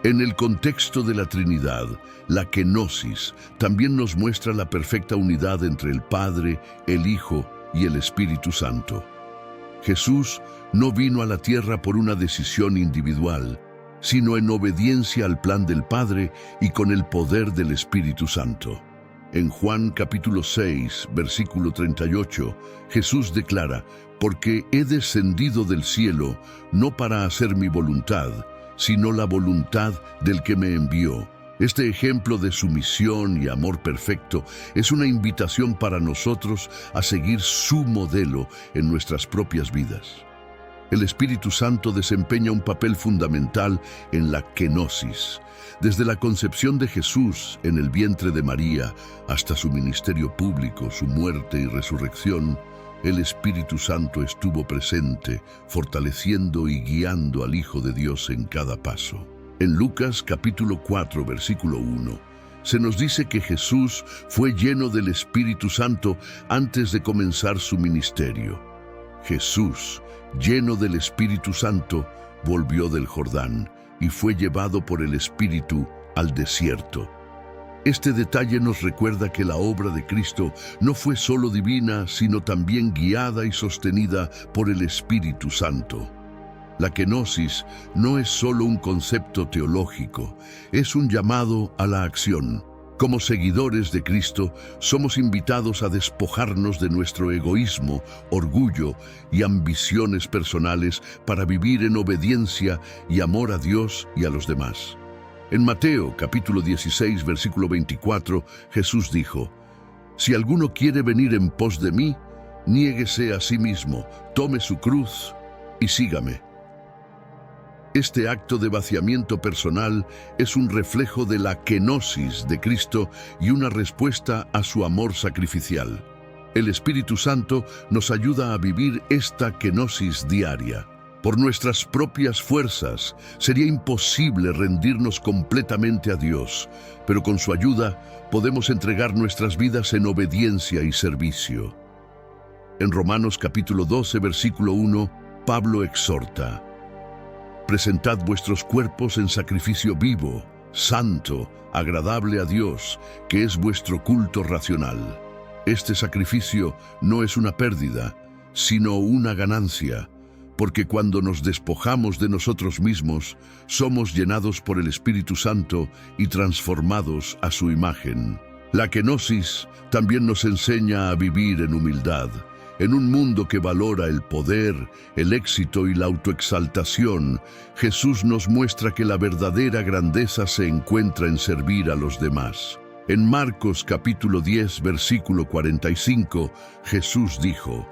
En el contexto de la Trinidad, la kenosis también nos muestra la perfecta unidad entre el Padre, el Hijo y el Espíritu Santo. Jesús no vino a la tierra por una decisión individual, sino en obediencia al plan del Padre y con el poder del Espíritu Santo. En Juan capítulo 6, versículo 38, Jesús declara: «Porque he descendido del cielo no para hacer mi voluntad, sino la voluntad del que me envió». Este ejemplo de sumisión y amor perfecto es una invitación para nosotros a seguir su modelo en nuestras propias vidas. El Espíritu Santo desempeña un papel fundamental en la kenosis. Desde la concepción de Jesús en el vientre de María hasta su ministerio público, su muerte y resurrección, el Espíritu Santo estuvo presente, fortaleciendo y guiando al Hijo de Dios en cada paso. En Lucas capítulo 4, versículo 1, se nos dice que Jesús fue lleno del Espíritu Santo antes de comenzar su ministerio. Jesús, lleno del Espíritu Santo, volvió del Jordán y fue llevado por el Espíritu al desierto. Este detalle nos recuerda que la obra de Cristo no fue solo divina, sino también guiada y sostenida por el Espíritu Santo. La kenosis no es solo un concepto teológico, es un llamado a la acción. Como seguidores de Cristo, somos invitados a despojarnos de nuestro egoísmo, orgullo y ambiciones personales para vivir en obediencia y amor a Dios y a los demás. En Mateo capítulo 16, versículo 24, Jesús dijo: «Si alguno quiere venir en pos de mí, niéguese a sí mismo, tome su cruz y sígame». Este acto de vaciamiento personal es un reflejo de la kenosis de Cristo y una respuesta a su amor sacrificial. El Espíritu Santo nos ayuda a vivir esta kenosis diaria. Por nuestras propias fuerzas sería imposible rendirnos completamente a Dios, pero con su ayuda podemos entregar nuestras vidas en obediencia y servicio. En Romanos capítulo 12, versículo 1, Pablo exhorta: «Presentad vuestros cuerpos en sacrificio vivo, santo, agradable a Dios, que es vuestro culto racional». Este sacrificio no es una pérdida, sino una ganancia, porque cuando nos despojamos de nosotros mismos, somos llenados por el Espíritu Santo y transformados a su imagen. La kenosis también nos enseña a vivir en humildad. En un mundo que valora el poder, el éxito y la autoexaltación, Jesús nos muestra que la verdadera grandeza se encuentra en servir a los demás. En Marcos capítulo 10, versículo 45, Jesús dijo: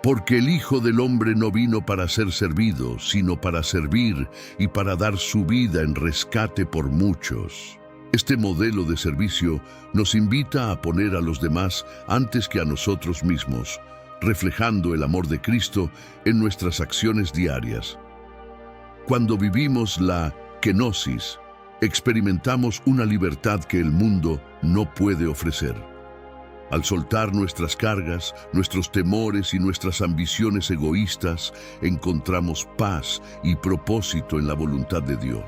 «Porque el Hijo del Hombre no vino para ser servido, sino para servir y para dar su vida en rescate por muchos». Este modelo de servicio nos invita a poner a los demás antes que a nosotros mismos, reflejando el amor de Cristo en nuestras acciones diarias. Cuando vivimos la kenosis, experimentamos una libertad que el mundo no puede ofrecer. Al soltar nuestras cargas, nuestros temores y nuestras ambiciones egoístas, encontramos paz y propósito en la voluntad de Dios.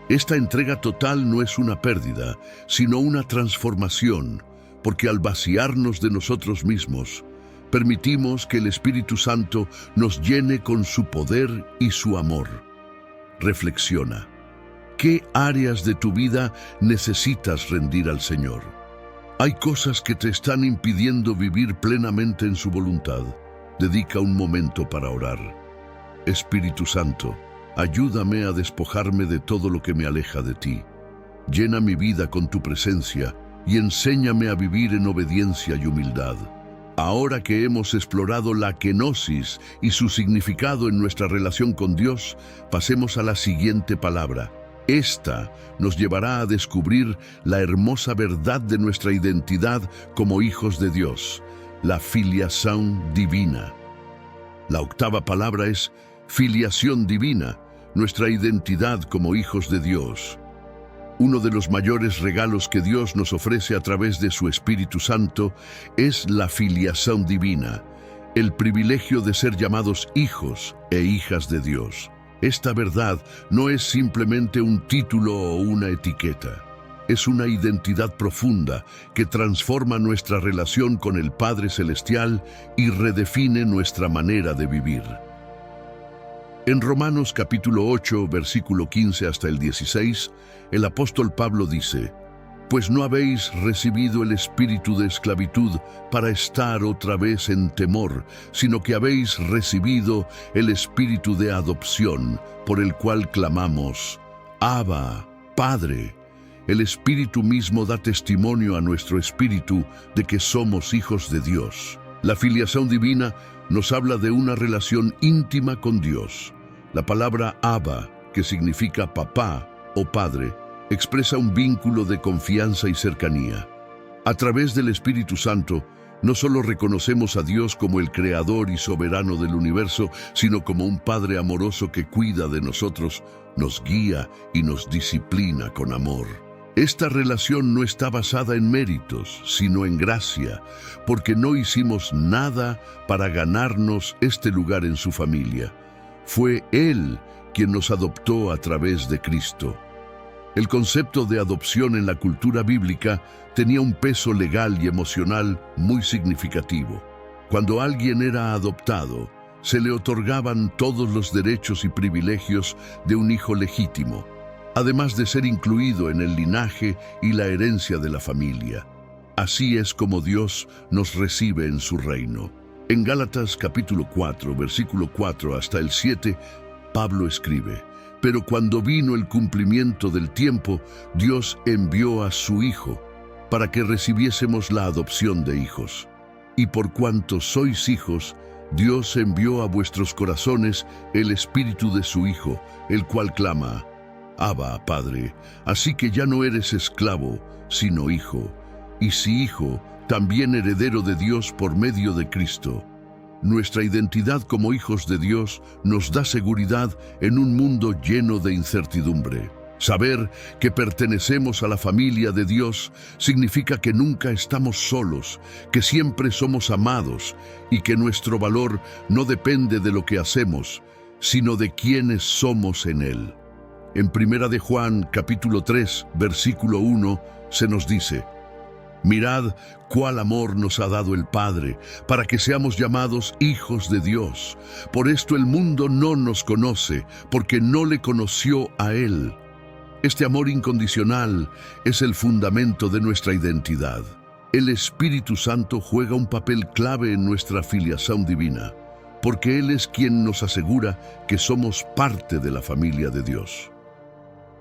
Esta entrega total no es una pérdida, sino una transformación, porque al vaciarnos de nosotros mismos, permitimos que el Espíritu Santo nos llene con su poder y su amor. Reflexiona. ¿Qué áreas de tu vida necesitas rendir al Señor? Hay cosas que te están impidiendo vivir plenamente en su voluntad. Dedica un momento para orar. Espíritu Santo, ayúdame a despojarme de todo lo que me aleja de ti. Llena mi vida con tu presencia y enséñame a vivir en obediencia y humildad. Ahora que hemos explorado la kenosis y su significado en nuestra relación con Dios, pasemos a la siguiente palabra. Esta nos llevará a descubrir la hermosa verdad de nuestra identidad como hijos de Dios, la filiación divina. La octava palabra es filiación divina, nuestra identidad como hijos de Dios. Uno de los mayores regalos que Dios nos ofrece a través de su Espíritu Santo es la filiación divina, el privilegio de ser llamados hijos e hijas de Dios. Esta verdad no es simplemente un título o una etiqueta. Es una identidad profunda que transforma nuestra relación con el Padre Celestial y redefine nuestra manera de vivir. En Romanos capítulo 8, versículo 15 hasta el 16, el apóstol Pablo dice: «Pues no habéis recibido el espíritu de esclavitud para estar otra vez en temor, sino que habéis recibido el espíritu de adopción, por el cual clamamos, Abba, Padre». El Espíritu mismo da testimonio a nuestro espíritu de que somos hijos de Dios. La filiación divina nos habla de una relación íntima con Dios. La palabra Abba, que significa papá o padre, expresa un vínculo de confianza y cercanía. A través del Espíritu Santo, no solo reconocemos a Dios como el creador y soberano del universo, sino como un Padre amoroso que cuida de nosotros, nos guía y nos disciplina con amor. Esta relación no está basada en méritos, sino en gracia, porque no hicimos nada para ganarnos este lugar en su familia. Fue Él quien nos adoptó a través de Cristo. El concepto de adopción en la cultura bíblica tenía un peso legal y emocional muy significativo. Cuando alguien era adoptado, se le otorgaban todos los derechos y privilegios de un hijo legítimo, además de ser incluido en el linaje y la herencia de la familia. Así es como Dios nos recibe en su reino. En Gálatas capítulo 4, versículo 4 hasta el 7, Pablo escribe: «Pero cuando vino el cumplimiento del tiempo, Dios envió a su Hijo, para que recibiésemos la adopción de hijos. Y por cuanto sois hijos, Dios envió a vuestros corazones el Espíritu de su Hijo, el cual clama, Abba, Padre. Así que ya no eres esclavo, sino hijo. Y si hijo, también heredero de Dios por medio de Cristo». Nuestra identidad como hijos de Dios nos da seguridad en un mundo lleno de incertidumbre. Saber que pertenecemos a la familia de Dios significa que nunca estamos solos, que siempre somos amados y que nuestro valor no depende de lo que hacemos, sino de quienes somos en Él. En 1 de Juan, capítulo 3, versículo 1, se nos dice: «Mirad cuál amor nos ha dado el Padre, para que seamos llamados hijos de Dios. Por esto el mundo no nos conoce, porque no le conoció a Él». Este amor incondicional es el fundamento de nuestra identidad. El Espíritu Santo juega un papel clave en nuestra filiación divina, porque Él es quien nos asegura que somos parte de la familia de Dios.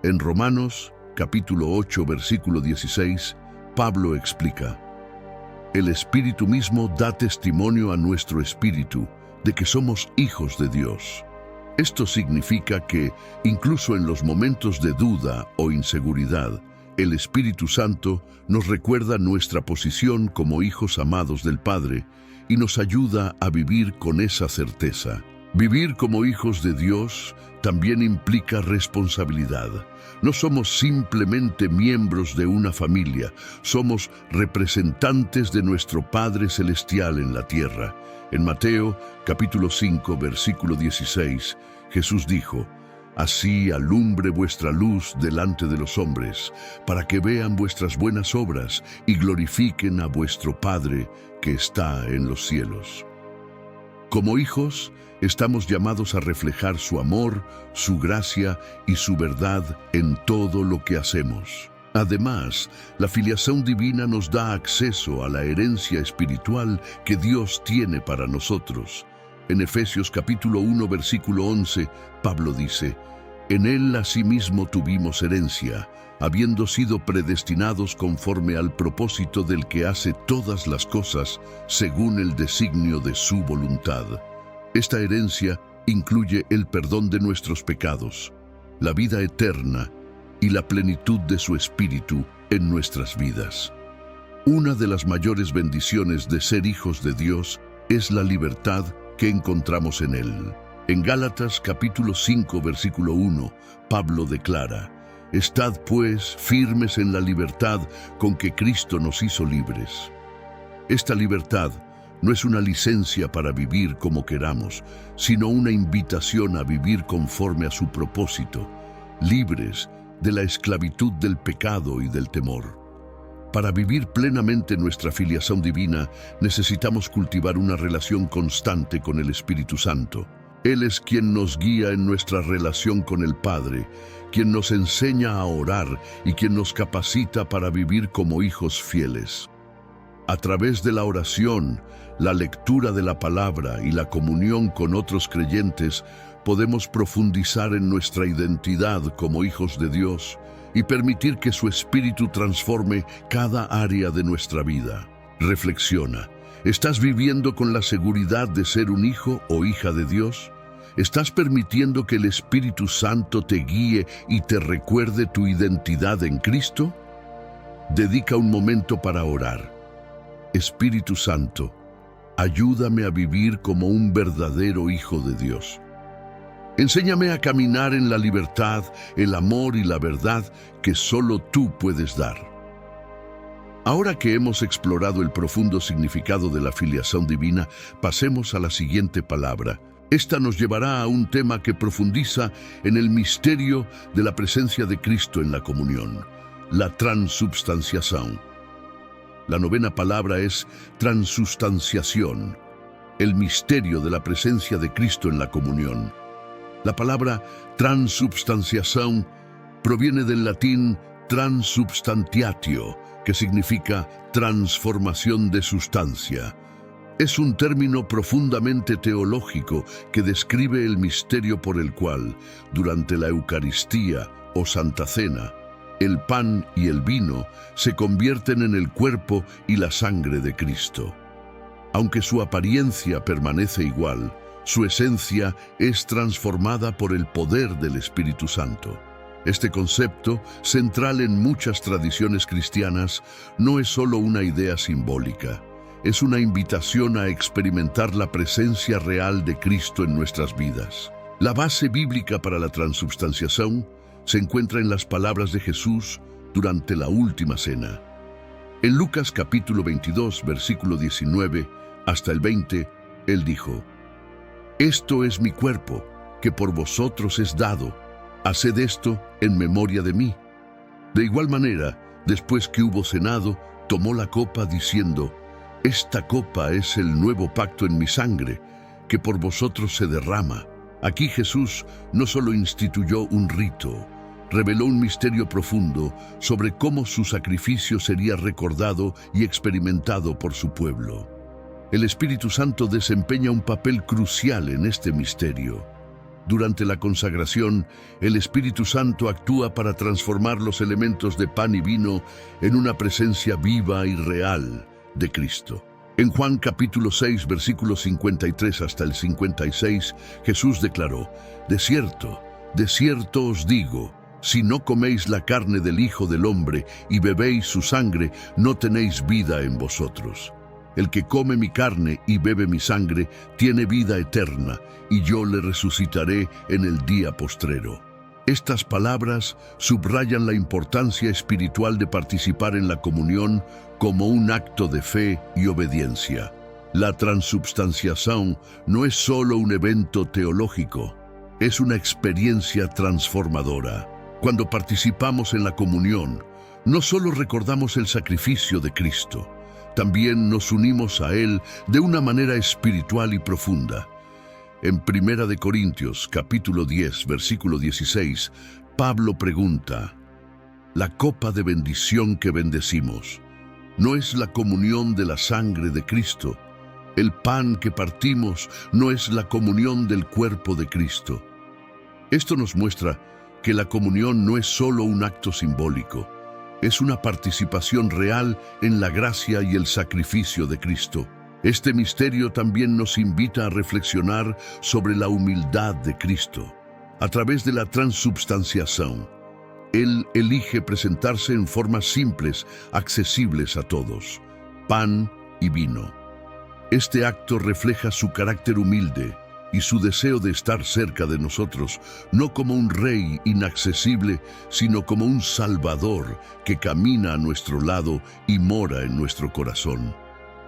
En Romanos, capítulo 8, versículo 16, Pablo explica: «El Espíritu mismo da testimonio a nuestro espíritu de que somos hijos de Dios». Esto significa que, incluso en los momentos de duda o inseguridad, el Espíritu Santo nos recuerda nuestra posición como hijos amados del Padre y nos ayuda a vivir con esa certeza. Vivir como hijos de Dios también implica responsabilidad. No somos simplemente miembros de una familia, somos representantes de nuestro Padre Celestial en la tierra. En Mateo, capítulo 5, versículo 16, Jesús dijo: «Así alumbre vuestra luz delante de los hombres, para que vean vuestras buenas obras y glorifiquen a vuestro Padre que está en los cielos». Como hijos, estamos llamados a reflejar su amor, su gracia y su verdad en todo lo que hacemos. Además, la filiación divina nos da acceso a la herencia espiritual que Dios tiene para nosotros. En Efesios capítulo 1, versículo 11, Pablo dice: En él asimismo tuvimos herencia, habiendo sido predestinados conforme al propósito del que hace todas las cosas según el designio de su voluntad. Esta herencia incluye el perdón de nuestros pecados, la vida eterna y la plenitud de su Espíritu en nuestras vidas. Una de las mayores bendiciones de ser hijos de Dios es la libertad que encontramos en Él. En Gálatas capítulo 5, versículo 1, Pablo declara: «Estad pues firmes en la libertad con que Cristo nos hizo libres». Esta libertad no es una licencia para vivir como queramos, sino una invitación a vivir conforme a su propósito, libres de la esclavitud del pecado y del temor. Para vivir plenamente nuestra filiación divina, necesitamos cultivar una relación constante con el Espíritu Santo. Él es quien nos guía en nuestra relación con el Padre, quien nos enseña a orar y quien nos capacita para vivir como hijos fieles. A través de la oración, la lectura de la palabra y la comunión con otros creyentes, podemos profundizar en nuestra identidad como hijos de Dios y permitir que su Espíritu transforme cada área de nuestra vida. Reflexiona. ¿Estás viviendo con la seguridad de ser un hijo o hija de Dios? ¿Estás permitiendo que el Espíritu Santo te guíe y te recuerde tu identidad en Cristo? Dedica un momento para orar. Espíritu Santo, ayúdame a vivir como un verdadero hijo de Dios. Enséñame a caminar en la libertad, el amor y la verdad que solo tú puedes dar. Ahora que hemos explorado el profundo significado de la filiación divina, pasemos a la siguiente palabra. Esta nos llevará a un tema que profundiza en el misterio de la presencia de Cristo en la comunión, la transubstanciación. La novena palabra es transustanciación, el misterio de la presencia de Cristo en la comunión. La palabra transubstanciación proviene del latín transubstantiatio, que significa transformación de sustancia. Es un término profundamente teológico que describe el misterio por el cual, durante la Eucaristía o Santa Cena, el pan y el vino se convierten en el cuerpo y la sangre de Cristo. Aunque su apariencia permanece igual, su esencia es transformada por el poder del Espíritu Santo. Este concepto, central en muchas tradiciones cristianas, no es solo una idea simbólica. Es una invitación a experimentar la presencia real de Cristo en nuestras vidas. La base bíblica para la transubstanciación se encuentra en las palabras de Jesús durante la última cena. En Lucas capítulo 22, versículo 19 hasta el 20, Él dijo: «Esto es mi cuerpo, que por vosotros es dado. Haced esto en memoria de mí». De igual manera, después que hubo cenado, tomó la copa diciendo: «Esta copa es el nuevo pacto en mi sangre, que por vosotros se derrama». Aquí Jesús no solo instituyó un rito, reveló un misterio profundo sobre cómo su sacrificio sería recordado y experimentado por su pueblo. El Espíritu Santo desempeña un papel crucial en este misterio. Durante la consagración, el Espíritu Santo actúa para transformar los elementos de pan y vino en una presencia viva y real de Cristo. En Juan capítulo 6, versículos 53 hasta el 56, Jesús declaró: de cierto os digo, si no coméis la carne del Hijo del Hombre y bebéis su sangre, no tenéis vida en vosotros. El que come mi carne y bebe mi sangre tiene vida eterna, y yo le resucitaré en el día postrero». Estas palabras subrayan la importancia espiritual de participar en la comunión como un acto de fe y obediencia. La transubstanciación no es solo un evento teológico, es una experiencia transformadora. Cuando participamos en la comunión, no solo recordamos el sacrificio de Cristo, también nos unimos a Él de una manera espiritual y profunda. En 1 Corintios, capítulo 10, versículo 16, Pablo pregunta: «La copa de bendición que bendecimos, ¿no es la comunión de la sangre de Cristo? El pan que partimos, ¿no es la comunión del cuerpo de Cristo?». Esto nos muestra que la comunión no es solo un acto simbólico, es una participación real en la gracia y el sacrificio de Cristo. Este misterio también nos invita a reflexionar sobre la humildad de Cristo. A través de la transubstanciación, Él elige presentarse en formas simples, accesibles a todos: pan y vino. Este acto refleja su carácter humilde y su deseo de estar cerca de nosotros, no como un rey inaccesible, sino como un Salvador que camina a nuestro lado y mora en nuestro corazón.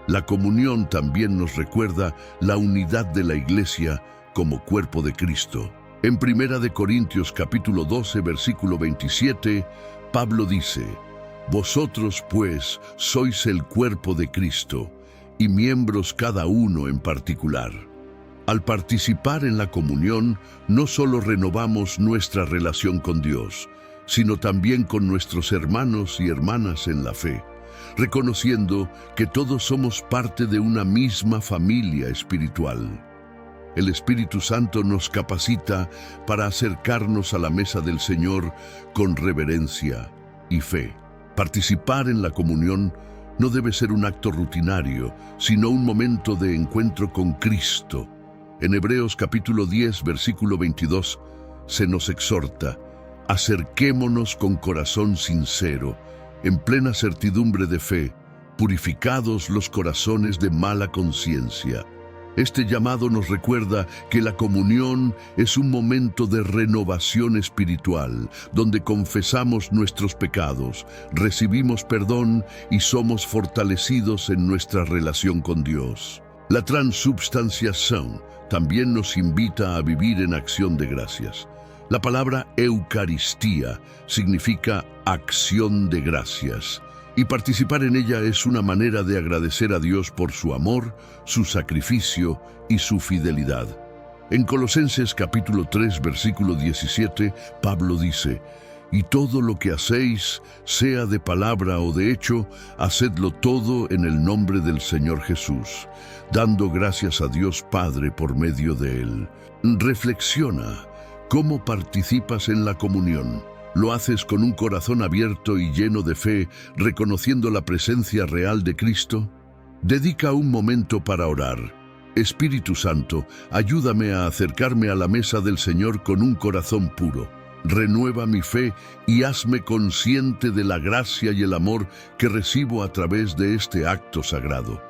La comunión también nos recuerda la unidad de la Iglesia como cuerpo de Cristo. En 1 Corintios capítulo 12, versículo 27, Pablo dice: «Vosotros, pues, sois el cuerpo de Cristo, y miembros cada uno en particular». Al participar en la comunión, no solo renovamos nuestra relación con Dios, sino también con nuestros hermanos y hermanas en la fe, reconociendo que todos somos parte de una misma familia espiritual. El Espíritu Santo nos capacita para acercarnos a la mesa del Señor con reverencia y fe. Participar en la comunión no debe ser un acto rutinario, sino un momento de encuentro con Cristo. En Hebreos capítulo 10, versículo 22, se nos exhorta: acerquémonos con corazón sincero, en plena certidumbre de fe, purificados los corazones de mala conciencia. Este llamado nos recuerda que la comunión es un momento de renovación espiritual, donde confesamos nuestros pecados, recibimos perdón y somos fortalecidos en nuestra relación con Dios. La transubstanciación también nos invita a vivir en acción de gracias. La palabra Eucaristía significa acción de gracias, y participar en ella es una manera de agradecer a Dios por su amor, su sacrificio y su fidelidad. En Colosenses capítulo 3, versículo 17, Pablo dice: «Y todo lo que hacéis, sea de palabra o de hecho, hacedlo todo en el nombre del Señor Jesús, dando gracias a Dios Padre por medio de Él». Reflexiona: ¿cómo participas en la comunión? ¿Lo haces con un corazón abierto y lleno de fe, reconociendo la presencia real de Cristo? Dedica un momento para orar. Espíritu Santo, ayúdame a acercarme a la mesa del Señor con un corazón puro. Renueva mi fe y hazme consciente de la gracia y el amor que recibo a través de este acto sagrado.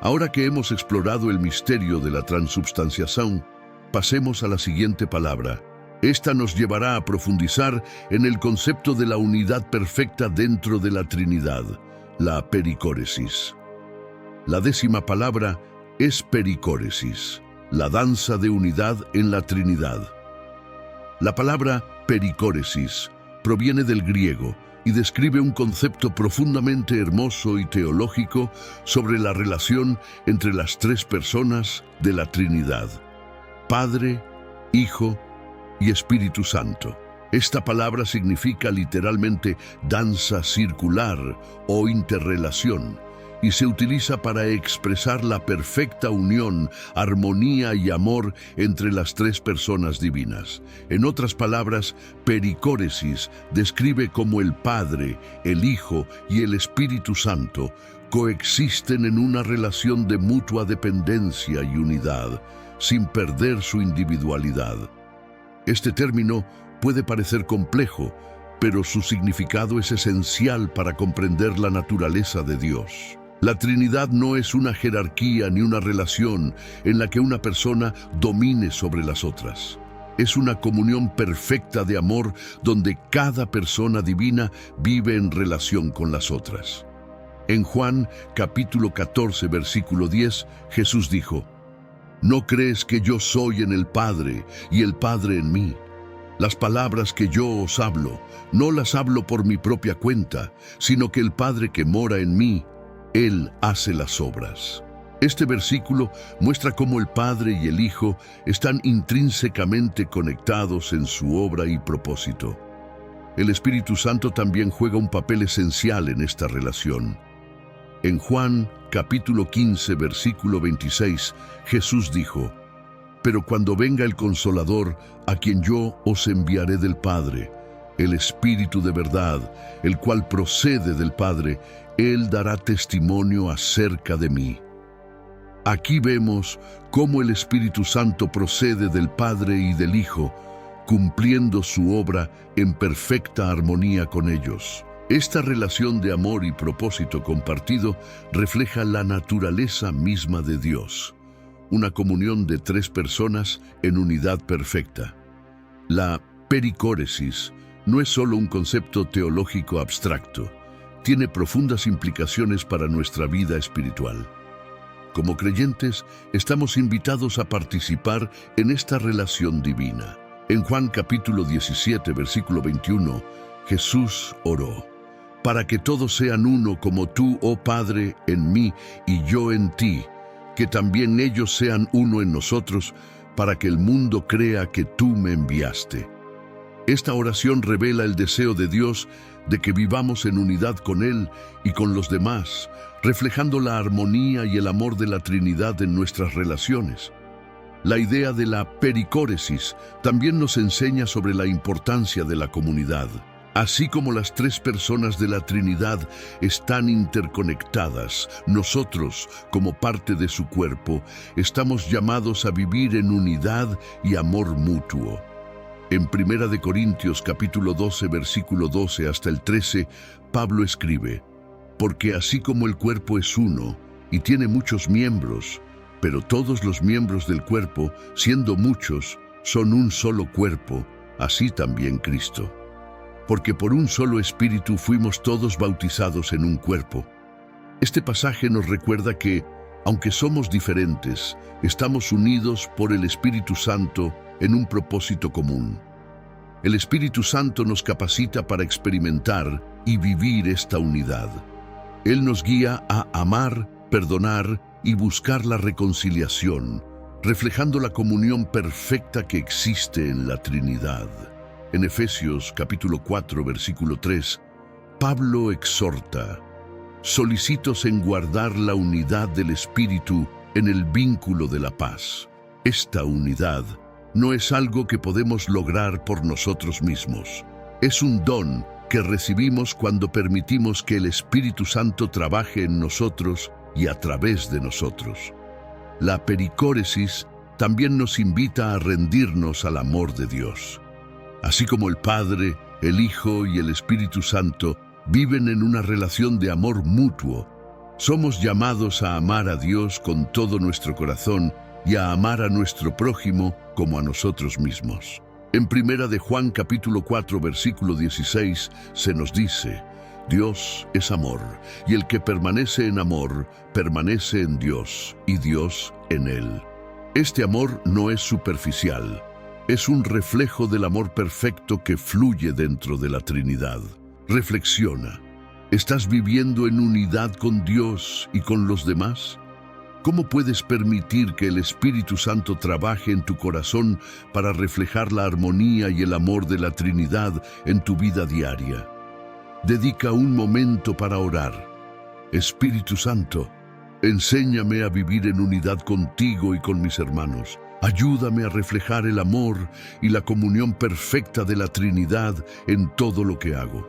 Ahora que hemos explorado el misterio de la transubstanciación, pasemos a la siguiente palabra. Esta nos llevará a profundizar en el concepto de la unidad perfecta dentro de la Trinidad, la pericóresis. La 10ª palabra es pericóresis, la danza de unidad en la Trinidad. La palabra pericóresis proviene del griego y describe un concepto profundamente hermoso y teológico sobre la relación entre las tres personas de la Trinidad: Padre, Hijo y Espíritu Santo. Esta palabra significa literalmente danza circular o interrelación, y se utiliza para expresar la perfecta unión, armonía y amor entre las tres personas divinas. En otras palabras, pericóresis describe cómo el Padre, el Hijo y el Espíritu Santo coexisten en una relación de mutua dependencia y unidad, sin perder su individualidad. Este término puede parecer complejo, pero su significado es esencial para comprender la naturaleza de Dios. La Trinidad no es una jerarquía ni una relación en la que una persona domine sobre las otras. Es una comunión perfecta de amor donde cada persona divina vive en relación con las otras. En Juan capítulo 14, versículo 10, Jesús dijo: «¿No crees que yo soy en el Padre y el Padre en mí? Las palabras que yo os hablo, no las hablo por mi propia cuenta, sino que el Padre que mora en mí, Él hace las obras». Este versículo muestra cómo el Padre y el Hijo están intrínsecamente conectados en su obra y propósito. El Espíritu Santo también juega un papel esencial en esta relación. En Juan capítulo 15, versículo 26, Jesús dijo: Pero cuando venga el Consolador, a quien yo os enviaré del Padre, el Espíritu de verdad, el cual procede del Padre, Él dará testimonio acerca de mí. Aquí vemos cómo el Espíritu Santo procede del Padre y del Hijo, cumpliendo su obra en perfecta armonía con ellos. Esta relación de amor y propósito compartido refleja la naturaleza misma de Dios, una comunión de tres personas en unidad perfecta. La pericóresis no es solo un concepto teológico abstracto, tiene profundas implicaciones para nuestra vida espiritual. Como creyentes, estamos invitados a participar en esta relación divina. En Juan capítulo 17, versículo 21, Jesús oró: para que todos sean uno como tú, oh Padre, en mí y yo en ti, que también ellos sean uno en nosotros, para que el mundo crea que tú me enviaste. Esta oración revela el deseo de Dios de que vivamos en unidad con Él y con los demás, reflejando la armonía y el amor de la Trinidad en nuestras relaciones. La idea de la pericóresis también nos enseña sobre la importancia de la comunidad. Así como las tres personas de la Trinidad están interconectadas, nosotros, como parte de su cuerpo, estamos llamados a vivir en unidad y amor mutuo. En 1 Corintios capítulo 12, versículo 12 hasta el 13, Pablo escribe: porque así como el cuerpo es uno y tiene muchos miembros, pero todos los miembros del cuerpo, siendo muchos, son un solo cuerpo, así también Cristo. Porque por un solo Espíritu fuimos todos bautizados en un cuerpo. Este pasaje nos recuerda que, aunque somos diferentes, estamos unidos por el Espíritu Santo en un propósito común. El Espíritu Santo nos capacita para experimentar y vivir esta unidad. Él nos guía a amar, perdonar y buscar la reconciliación, reflejando la comunión perfecta que existe en la Trinidad. En Efesios capítulo 4, versículo 3, Pablo exhorta: solícitos en guardar la unidad del Espíritu en el vínculo de la paz. Esta unidad no es algo que podemos lograr por nosotros mismos. Es un don que recibimos cuando permitimos que el Espíritu Santo trabaje en nosotros y a través de nosotros. La pericóresis también nos invita a rendirnos al amor de Dios. Así como el Padre, el Hijo y el Espíritu Santo viven en una relación de amor mutuo, somos llamados a amar a Dios con todo nuestro corazón y a amar a nuestro prójimo como a nosotros mismos. En 1 de Juan capítulo 4, versículo 16, se nos dice: Dios es amor, y el que permanece en amor, permanece en Dios, y Dios en él. Este amor no es superficial, es un reflejo del amor perfecto que fluye dentro de la Trinidad. Reflexiona: ¿estás viviendo en unidad con Dios y con los demás? ¿Cómo puedes permitir que el Espíritu Santo trabaje en tu corazón para reflejar la armonía y el amor de la Trinidad en tu vida diaria? Dedica un momento para orar. Espíritu Santo, enséñame a vivir en unidad contigo y con mis hermanos. Ayúdame a reflejar el amor y la comunión perfecta de la Trinidad en todo lo que hago.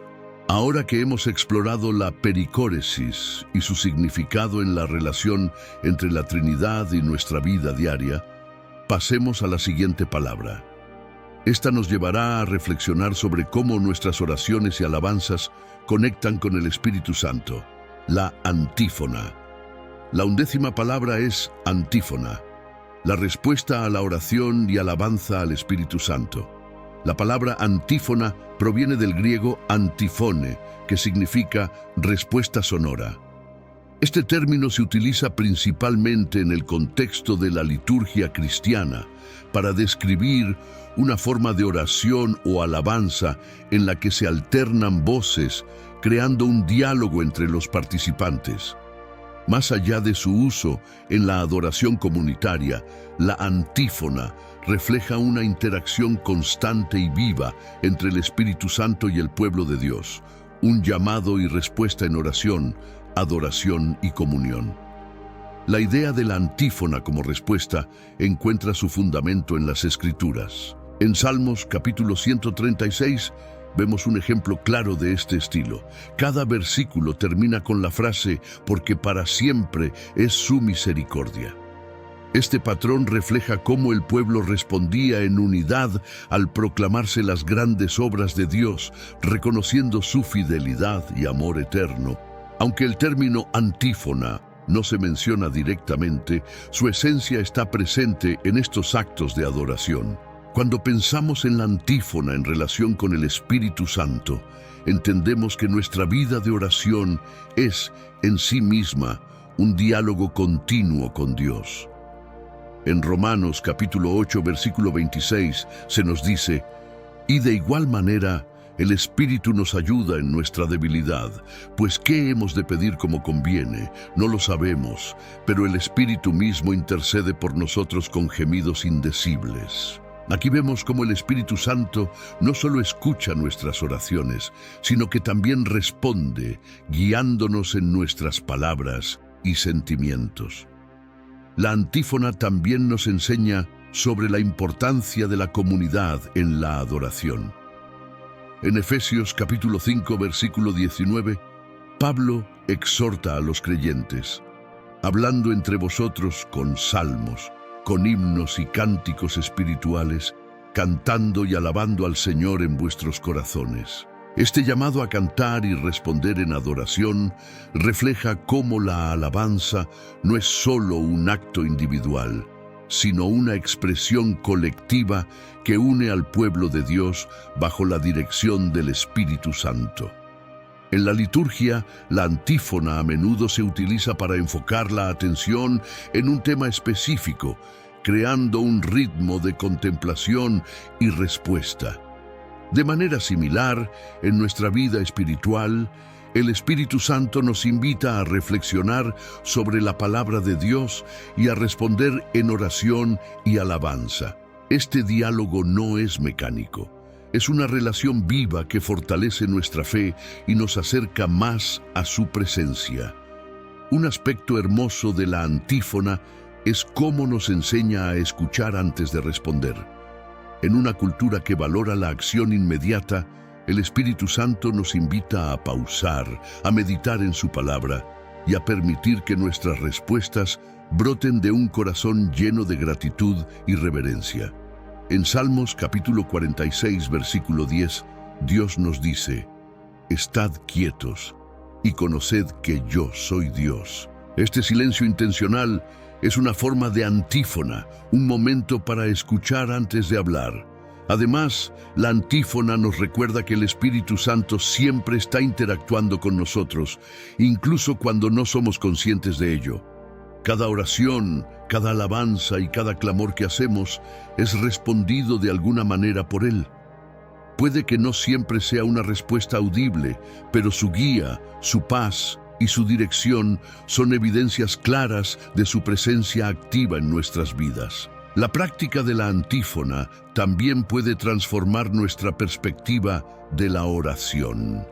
Ahora que hemos explorado la pericóresis y su significado en la relación entre la Trinidad y nuestra vida diaria, pasemos a la siguiente palabra. Esta nos llevará a reflexionar sobre cómo nuestras oraciones y alabanzas conectan con el Espíritu Santo. La antífona. La 11ª palabra es antífona, la respuesta a la oración y alabanza al Espíritu Santo. La palabra antífona proviene del griego antifone, que significa respuesta sonora. Este término se utiliza principalmente en el contexto de la liturgia cristiana para describir una forma de oración o alabanza en la que se alternan voces, creando un diálogo entre los participantes. Más allá de su uso en la adoración comunitaria, la antífona refleja una interacción constante y viva entre el Espíritu Santo y el pueblo de Dios, un llamado y respuesta en oración, adoración y comunión. La idea de la antífona como respuesta encuentra su fundamento en las Escrituras. En Salmos capítulo 136 vemos un ejemplo claro de este estilo. Cada versículo termina con la frase «porque para siempre es su misericordia». Este patrón refleja cómo el pueblo respondía en unidad al proclamarse las grandes obras de Dios, reconociendo su fidelidad y amor eterno. Aunque el término antífona no se menciona directamente, su esencia está presente en estos actos de adoración. Cuando pensamos en la antífona en relación con el Espíritu Santo, entendemos que nuestra vida de oración es, en sí misma, un diálogo continuo con Dios. En Romanos capítulo 8, versículo 26, se nos dice: «Y de igual manera, el Espíritu nos ayuda en nuestra debilidad, pues ¿qué hemos de pedir como conviene? No lo sabemos, pero el Espíritu mismo intercede por nosotros con gemidos indecibles». Aquí vemos cómo el Espíritu Santo no solo escucha nuestras oraciones, sino que también responde, guiándonos en nuestras palabras y sentimientos. La antífona también nos enseña sobre la importancia de la comunidad en la adoración. En Efesios capítulo 5, versículo 19, Pablo exhorta a los creyentes: «Hablando entre vosotros con salmos, con himnos y cánticos espirituales, cantando y alabando al Señor en vuestros corazones». Este llamado a cantar y responder en adoración refleja cómo la alabanza no es solo un acto individual, sino una expresión colectiva que une al pueblo de Dios bajo la dirección del Espíritu Santo. En la liturgia, la antífona a menudo se utiliza para enfocar la atención en un tema específico, creando un ritmo de contemplación y respuesta. De manera similar, en nuestra vida espiritual, el Espíritu Santo nos invita a reflexionar sobre la palabra de Dios y a responder en oración y alabanza. Este diálogo no es mecánico. Es una relación viva que fortalece nuestra fe y nos acerca más a su presencia. Un aspecto hermoso de la antífona es cómo nos enseña a escuchar antes de responder. En una cultura que valora la acción inmediata, el Espíritu Santo nos invita a pausar, a meditar en su palabra y a permitir que nuestras respuestas broten de un corazón lleno de gratitud y reverencia. En Salmos capítulo 46, versículo 10, Dios nos dice: «Estad quietos y conoced que yo soy Dios». Este silencio intencional es una forma de antífona, un momento para escuchar antes de hablar. Además, la antífona nos recuerda que el Espíritu Santo siempre está interactuando con nosotros, incluso cuando no somos conscientes de ello. Cada oración, cada alabanza y cada clamor que hacemos es respondido de alguna manera por Él. Puede que no siempre sea una respuesta audible, pero su guía, su paz y su dirección son evidencias claras de su presencia activa en nuestras vidas. La práctica de la antífona también puede transformar nuestra perspectiva de la oración.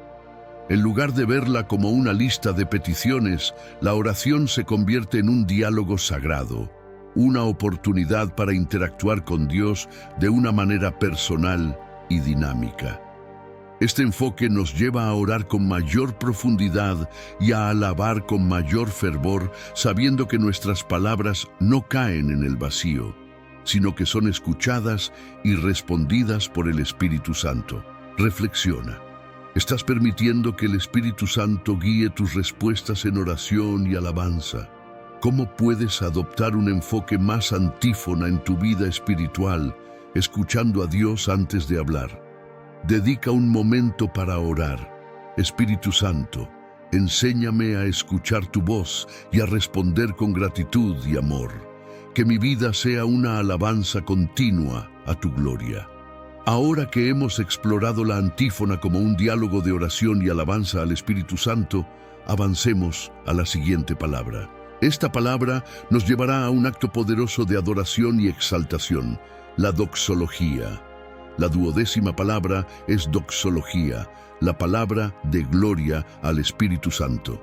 En lugar de verla como una lista de peticiones, la oración se convierte en un diálogo sagrado, una oportunidad para interactuar con Dios de una manera personal y dinámica. Este enfoque nos lleva a orar con mayor profundidad y a alabar con mayor fervor, sabiendo que nuestras palabras no caen en el vacío, sino que son escuchadas y respondidas por el Espíritu Santo. Reflexiona. ¿Estás permitiendo que el Espíritu Santo guíe tus respuestas en oración y alabanza? ¿Cómo puedes adoptar un enfoque más antífona en tu vida espiritual, escuchando a Dios antes de hablar? Dedica un momento para orar. Espíritu Santo, enséñame a escuchar tu voz y a responder con gratitud y amor. Que mi vida sea una alabanza continua a tu gloria. Ahora que hemos explorado la antífona como un diálogo de oración y alabanza al Espíritu Santo, avancemos a la siguiente palabra. Esta palabra nos llevará a un acto poderoso de adoración y exaltación, la doxología. La 12ª palabra es doxología, la palabra de gloria al Espíritu Santo.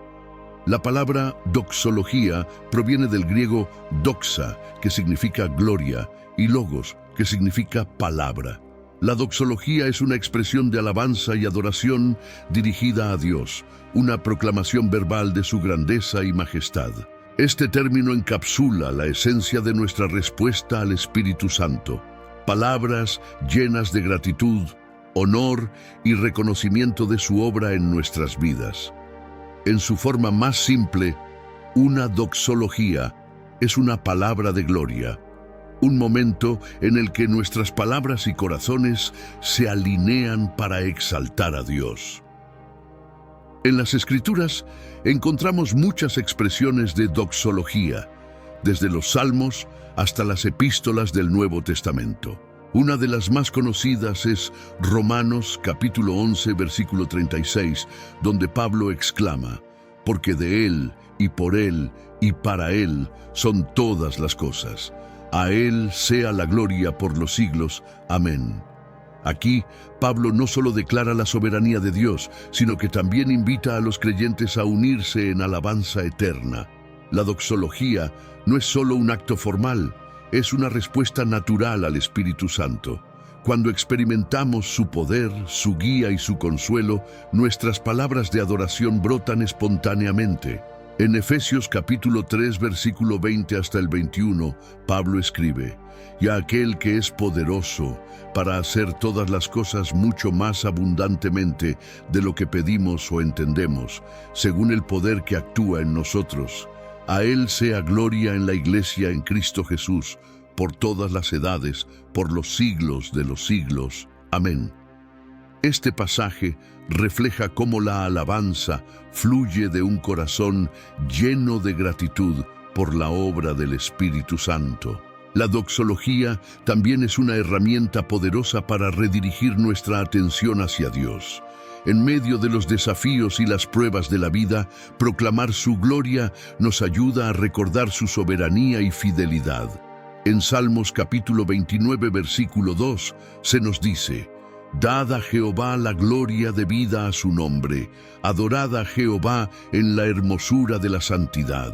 La palabra doxología proviene del griego doxa, que significa gloria, y logos, que significa palabra. La doxología es una expresión de alabanza y adoración dirigida a Dios, una proclamación verbal de su grandeza y majestad. Este término encapsula la esencia de nuestra respuesta al Espíritu Santo. Palabras llenas de gratitud, honor y reconocimiento de su obra en nuestras vidas. En su forma más simple, una doxología es una palabra de gloria, un momento en el que nuestras palabras y corazones se alinean para exaltar a Dios. En las Escrituras encontramos muchas expresiones de doxología, desde los Salmos hasta las epístolas del Nuevo Testamento. Una de las más conocidas es Romanos capítulo 11, versículo 36, donde Pablo exclama: «Porque de Él, y por Él, y para Él son todas las cosas. A Él sea la gloria por los siglos. Amén». Aquí, Pablo no solo declara la soberanía de Dios, sino que también invita a los creyentes a unirse en alabanza eterna. La doxología no es solo un acto formal, es una respuesta natural al Espíritu Santo. Cuando experimentamos su poder, su guía y su consuelo, nuestras palabras de adoración brotan espontáneamente. En Efesios capítulo 3, versículo 20 hasta el 21, Pablo escribe: «Y a aquel que es poderoso para hacer todas las cosas mucho más abundantemente de lo que pedimos o entendemos, según el poder que actúa en nosotros. A Él sea gloria en la Iglesia en Cristo Jesús, por todas las edades, por los siglos de los siglos. Amén». Este pasaje refleja cómo la alabanza fluye de un corazón lleno de gratitud por la obra del Espíritu Santo. La doxología también es una herramienta poderosa para redirigir nuestra atención hacia Dios. En medio de los desafíos y las pruebas de la vida, proclamar su gloria nos ayuda a recordar su soberanía y fidelidad. En Salmos capítulo 29, versículo 2, se nos dice: «Dad a Jehová la gloria debida a su nombre, adorad a Jehová en la hermosura de la santidad».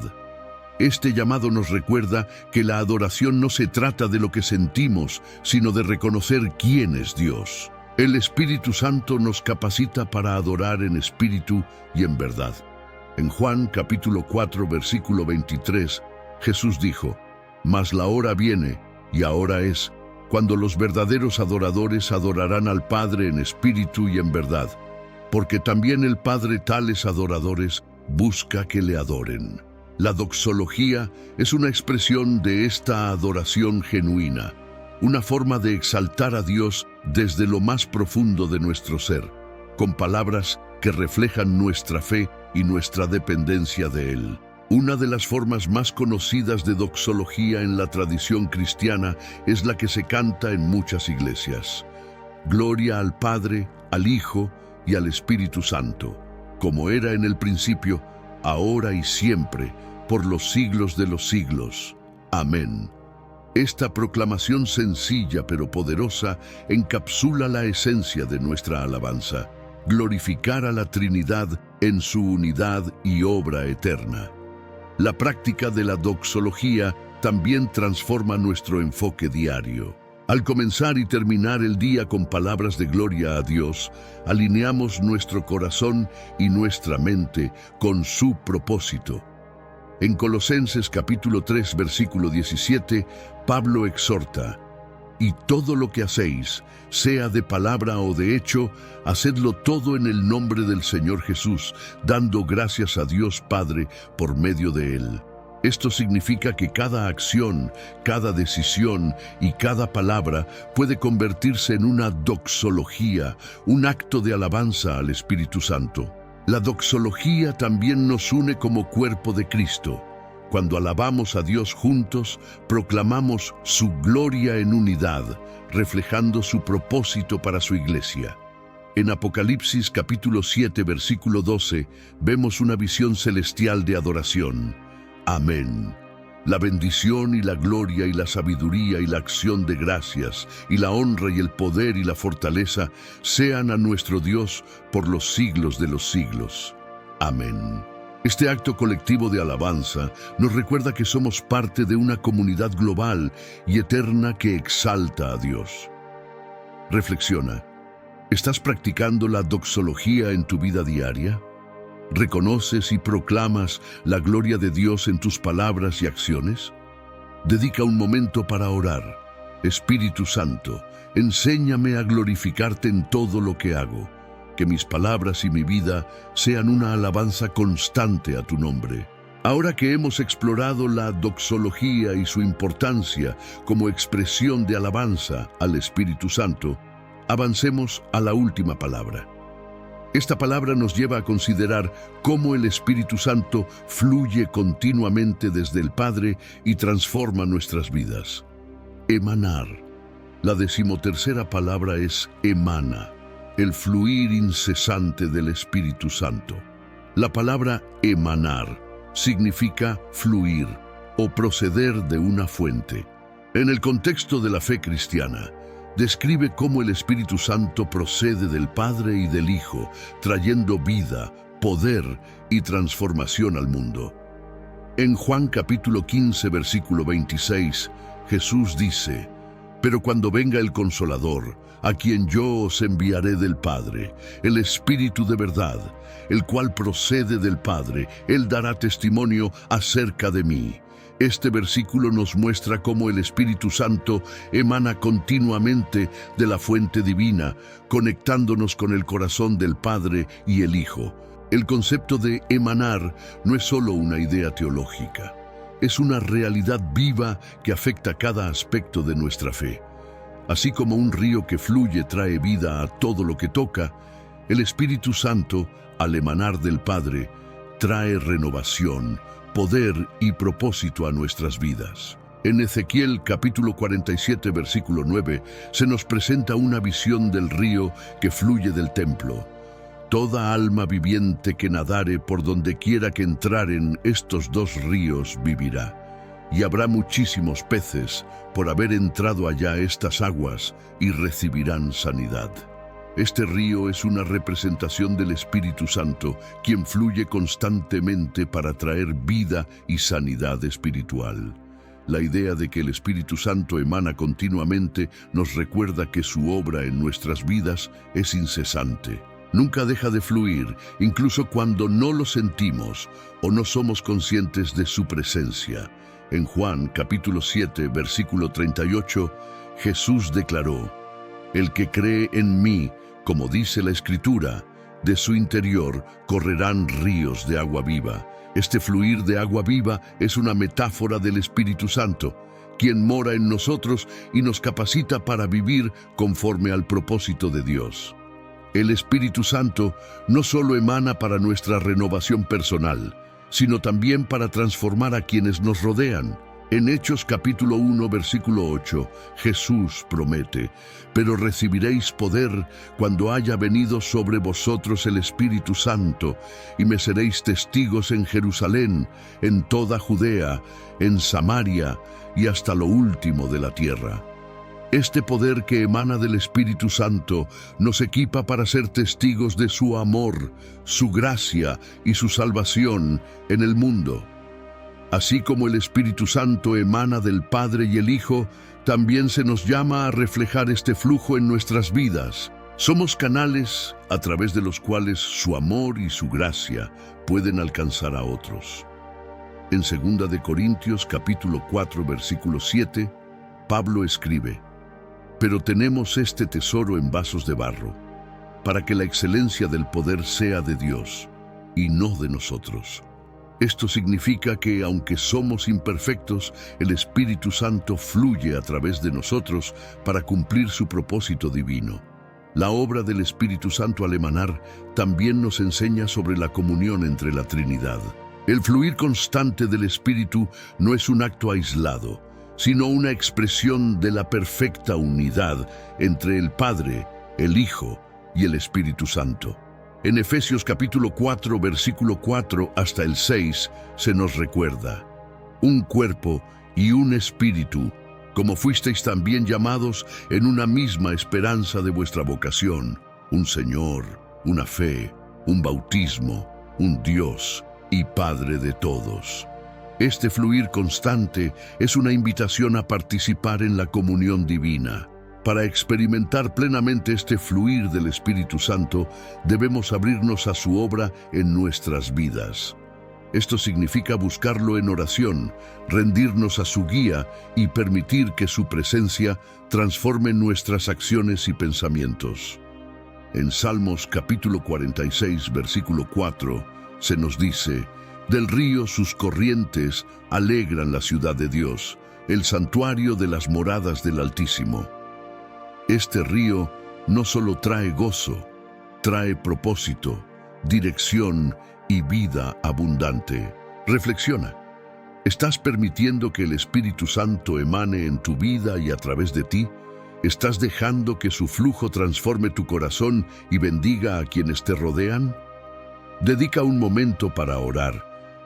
Este llamado nos recuerda que la adoración no se trata de lo que sentimos, sino de reconocer quién es Dios. El Espíritu Santo nos capacita para adorar en espíritu y en verdad. En Juan capítulo 4, versículo 23, Jesús dijo: «Mas la hora viene, y ahora es, cuando los verdaderos adoradores adorarán al Padre en espíritu y en verdad, porque también el Padre tales adoradores busca que le adoren». La doxología es una expresión de esta adoración genuina, una forma de exaltar a Dios desde lo más profundo de nuestro ser, con palabras que reflejan nuestra fe y nuestra dependencia de Él. Una de las formas más conocidas de doxología en la tradición cristiana es la que se canta en muchas iglesias. Gloria al Padre, al Hijo y al Espíritu Santo, como era en el principio, ahora y siempre, por los siglos de los siglos. Amén. Esta proclamación sencilla pero poderosa encapsula la esencia de nuestra alabanza: glorificar a la Trinidad en su unidad y obra eterna. La práctica de la doxología también transforma nuestro enfoque diario. Al comenzar y terminar el día con palabras de gloria a Dios, alineamos nuestro corazón y nuestra mente con su propósito. En Colosenses capítulo 3, versículo 17, Pablo exhorta: «Y todo lo que hacéis, sea de palabra o de hecho, hacedlo todo en el nombre del Señor Jesús, dando gracias a Dios Padre por medio de Él». Esto significa que cada acción, cada decisión y cada palabra puede convertirse en una doxología, un acto de alabanza al Espíritu Santo. La doxología también nos une como cuerpo de Cristo. Cuando alabamos a Dios juntos, proclamamos su gloria en unidad, reflejando su propósito para su iglesia. En Apocalipsis capítulo 7, versículo 12, vemos una visión celestial de adoración. Amén. La bendición y la gloria y la sabiduría y la acción de gracias y la honra y el poder y la fortaleza sean a nuestro Dios por los siglos de los siglos. Amén. Este acto colectivo de alabanza nos recuerda que somos parte de una comunidad global y eterna que exalta a Dios. Reflexiona. ¿Estás practicando la doxología en tu vida diaria? ¿Reconoces y proclamas la gloria de Dios en tus palabras y acciones? Dedica un momento para orar. Espíritu Santo, enséñame a glorificarte en todo lo que hago. Que mis palabras y mi vida sean una alabanza constante a tu nombre. Ahora que hemos explorado la doxología y su importancia como expresión de alabanza al Espíritu Santo, avancemos a la última palabra. Esta palabra nos lleva a considerar cómo el Espíritu Santo fluye continuamente desde el Padre y transforma nuestras vidas. Emanar. La 13ª palabra es emana, el fluir incesante del Espíritu Santo. La palabra emanar significa fluir o proceder de una fuente. En el contexto de la fe cristiana, describe cómo el Espíritu Santo procede del Padre y del Hijo, trayendo vida, poder y transformación al mundo. En Juan capítulo 15, versículo 26, Jesús dice: «Pero cuando venga el Consolador, a quien yo os enviaré del Padre, el Espíritu de verdad, el cual procede del Padre, Él dará testimonio acerca de mí». Este versículo nos muestra cómo el Espíritu Santo emana continuamente de la fuente divina, conectándonos con el corazón del Padre y el Hijo. El concepto de emanar no es solo una idea teológica, es una realidad viva que afecta cada aspecto de nuestra fe. Así como un río que fluye trae vida a todo lo que toca, el Espíritu Santo, al emanar del Padre, trae renovación, poder y propósito a nuestras vidas. En Ezequiel capítulo 47, versículo 9, se nos presenta una visión del río que fluye del templo. Toda alma viviente que nadare por donde quiera que entraren estos dos ríos vivirá. Y habrá muchísimos peces por haber entrado allá estas aguas y recibirán sanidad. Este río es una representación del Espíritu Santo, quien fluye constantemente para traer vida y sanidad espiritual. La idea de que el Espíritu Santo emana continuamente nos recuerda que su obra en nuestras vidas es incesante. Nunca deja de fluir, incluso cuando no lo sentimos o no somos conscientes de su presencia. En Juan capítulo 7, versículo 38, Jesús declaró: «El que cree en mí, como dice la Escritura, de su interior correrán ríos de agua viva». Este fluir de agua viva es una metáfora del Espíritu Santo, quien mora en nosotros y nos capacita para vivir conforme al propósito de Dios. El Espíritu Santo no solo emana para nuestra renovación personal, sino también para transformar a quienes nos rodean. En Hechos capítulo 1, versículo 8, Jesús promete: «Pero recibiréis poder cuando haya venido sobre vosotros el Espíritu Santo, y me seréis testigos en Jerusalén, en toda Judea, en Samaria y hasta lo último de la tierra». Este poder que emana del Espíritu Santo nos equipa para ser testigos de su amor, su gracia y su salvación en el mundo. Así como el Espíritu Santo emana del Padre y el Hijo, también se nos llama a reflejar este flujo en nuestras vidas. Somos canales a través de los cuales su amor y su gracia pueden alcanzar a otros. En 2 de Corintios capítulo 4, versículo 7, Pablo escribe: «Pero tenemos este tesoro en vasos de barro, para que la excelencia del poder sea de Dios y no de nosotros». Esto significa que, aunque somos imperfectos, el Espíritu Santo fluye a través de nosotros para cumplir su propósito divino. La obra del Espíritu Santo al emanar también nos enseña sobre la comunión entre la Trinidad. El fluir constante del Espíritu no es un acto aislado, sino una expresión de la perfecta unidad entre el Padre, el Hijo y el Espíritu Santo. En Efesios capítulo 4, versículo 4 hasta el 6, se nos recuerda: «Un cuerpo y un espíritu, como fuisteis también llamados en una misma esperanza de vuestra vocación, un Señor, una fe, un bautismo, un Dios y Padre de todos. Este fluir constante es una invitación a participar en la comunión divina. Para experimentar plenamente este fluir del Espíritu Santo, debemos abrirnos a su obra en nuestras vidas. Esto significa buscarlo en oración, rendirnos a su guía y permitir que su presencia transforme nuestras acciones y pensamientos. En Salmos capítulo 46, versículo 4, se nos dice: «Del río sus corrientes alegran la ciudad de Dios, el santuario de las moradas del Altísimo». Este río no solo trae gozo, trae propósito, dirección y vida abundante. Reflexiona. ¿Estás permitiendo que el Espíritu Santo emane en tu vida y a través de ti? ¿Estás dejando que su flujo transforme tu corazón y bendiga a quienes te rodean? Dedica un momento para orar.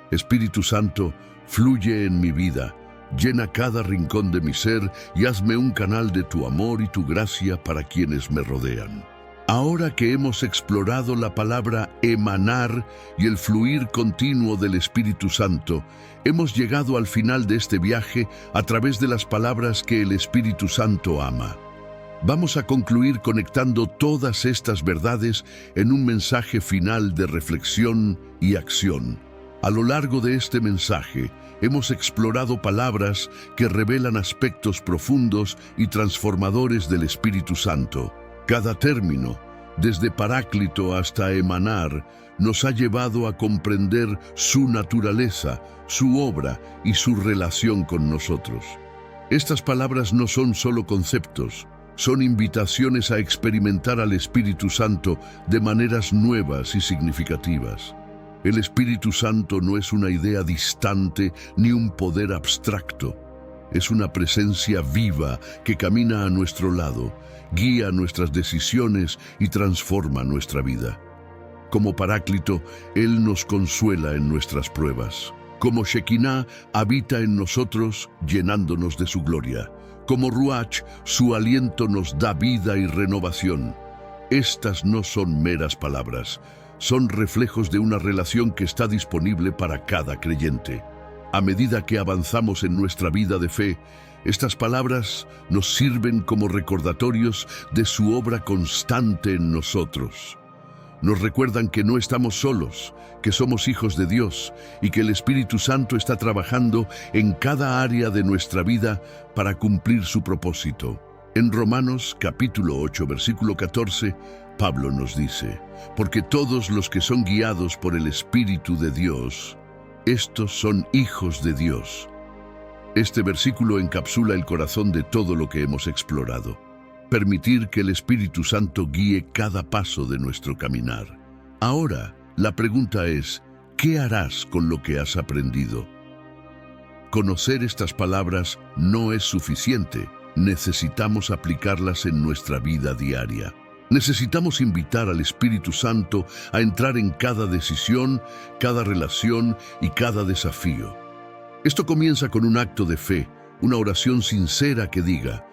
Espíritu Santo, fluye en mi vida, llena cada rincón de mi ser y hazme un canal de tu amor y tu gracia para quienes me rodean. Ahora que hemos explorado la palabra emanar y el fluir continuo del Espíritu Santo, hemos llegado al final de este viaje a través de las palabras que el Espíritu Santo ama. Vamos a concluir conectando todas estas verdades en un mensaje final de reflexión y acción. A lo largo de este mensaje, hemos explorado palabras que revelan aspectos profundos y transformadores del Espíritu Santo. Cada término, desde Paráclito hasta emanar, nos ha llevado a comprender su naturaleza, su obra y su relación con nosotros. Estas palabras no son solo conceptos, son invitaciones a experimentar al Espíritu Santo de maneras nuevas y significativas. El Espíritu Santo no es una idea distante ni un poder abstracto. Es una presencia viva que camina a nuestro lado, guía nuestras decisiones y transforma nuestra vida. Como Paráclito, Él nos consuela en nuestras pruebas. Como Shekinah, habita en nosotros, llenándonos de su gloria. Como Ruach, su aliento nos da vida y renovación. Estas no son meras palabras, son reflejos de una relación que está disponible para cada creyente. A medida que avanzamos en nuestra vida de fe, estas palabras nos sirven como recordatorios de su obra constante en nosotros. Nos recuerdan que no estamos solos, que somos hijos de Dios y que el Espíritu Santo está trabajando en cada área de nuestra vida para cumplir su propósito. En Romanos capítulo 8, versículo 14, Pablo nos dice: «Porque todos los que son guiados por el Espíritu de Dios, estos son hijos de Dios». Este versículo encapsula el corazón de todo lo que hemos explorado. Permitir que el Espíritu Santo guíe cada paso de nuestro caminar. Ahora, la pregunta es: ¿qué harás con lo que has aprendido? Conocer estas palabras no es suficiente. Necesitamos aplicarlas en nuestra vida diaria. Necesitamos invitar al Espíritu Santo a entrar en cada decisión, cada relación y cada desafío. Esto comienza con un acto de fe, una oración sincera que diga: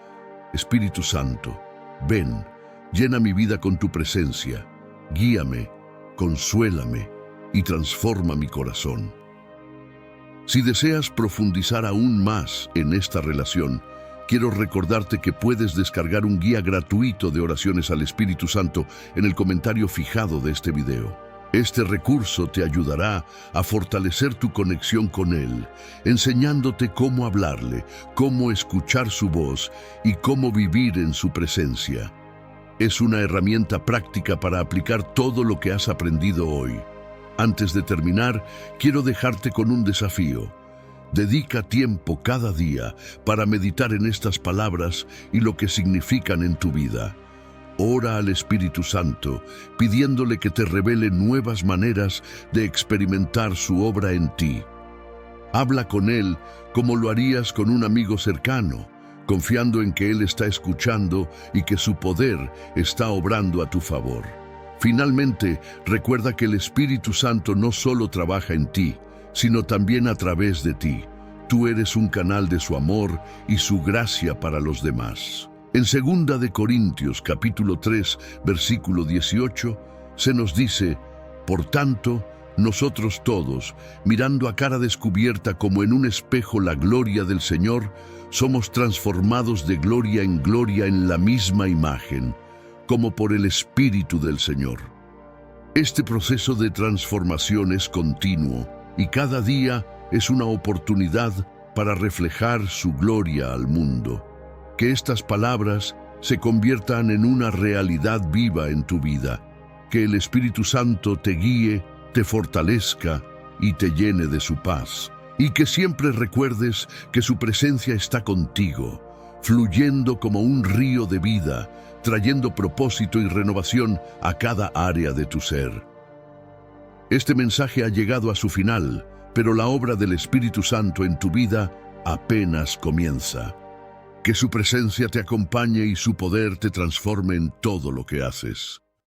Espíritu Santo, ven, llena mi vida con tu presencia, guíame, consuélame y transforma mi corazón. Si deseas profundizar aún más en esta relación, quiero recordarte que puedes descargar un guía gratuito de oraciones al Espíritu Santo en el comentario fijado de este video. Este recurso te ayudará a fortalecer tu conexión con Él, enseñándote cómo hablarle, cómo escuchar su voz y cómo vivir en su presencia. Es una herramienta práctica para aplicar todo lo que has aprendido hoy. Antes de terminar, quiero dejarte con un desafío. Dedica tiempo cada día para meditar en estas palabras y lo que significan en tu vida. Ora al Espíritu Santo, pidiéndole que te revele nuevas maneras de experimentar su obra en ti. Habla con Él como lo harías con un amigo cercano, confiando en que Él está escuchando y que su poder está obrando a tu favor. Finalmente, recuerda que el Espíritu Santo no solo trabaja en ti, sino también a través de ti. Tú eres un canal de su amor y su gracia para los demás. En 2 de Corintios capítulo 3, versículo 18, se nos dice: Por tanto, nosotros todos, mirando a cara descubierta como en un espejo la gloria del Señor, somos transformados de gloria en la misma imagen, como por el Espíritu del Señor. Este proceso de transformación es continuo y cada día es una oportunidad para reflejar su gloria al mundo. Que estas palabras se conviertan en una realidad viva en tu vida. Que el Espíritu Santo te guíe, te fortalezca y te llene de su paz. Y que siempre recuerdes que su presencia está contigo, fluyendo como un río de vida, trayendo propósito y renovación a cada área de tu ser. Este mensaje ha llegado a su final, pero la obra del Espíritu Santo en tu vida apenas comienza. Que su presencia te acompañe y su poder te transforme en todo lo que haces.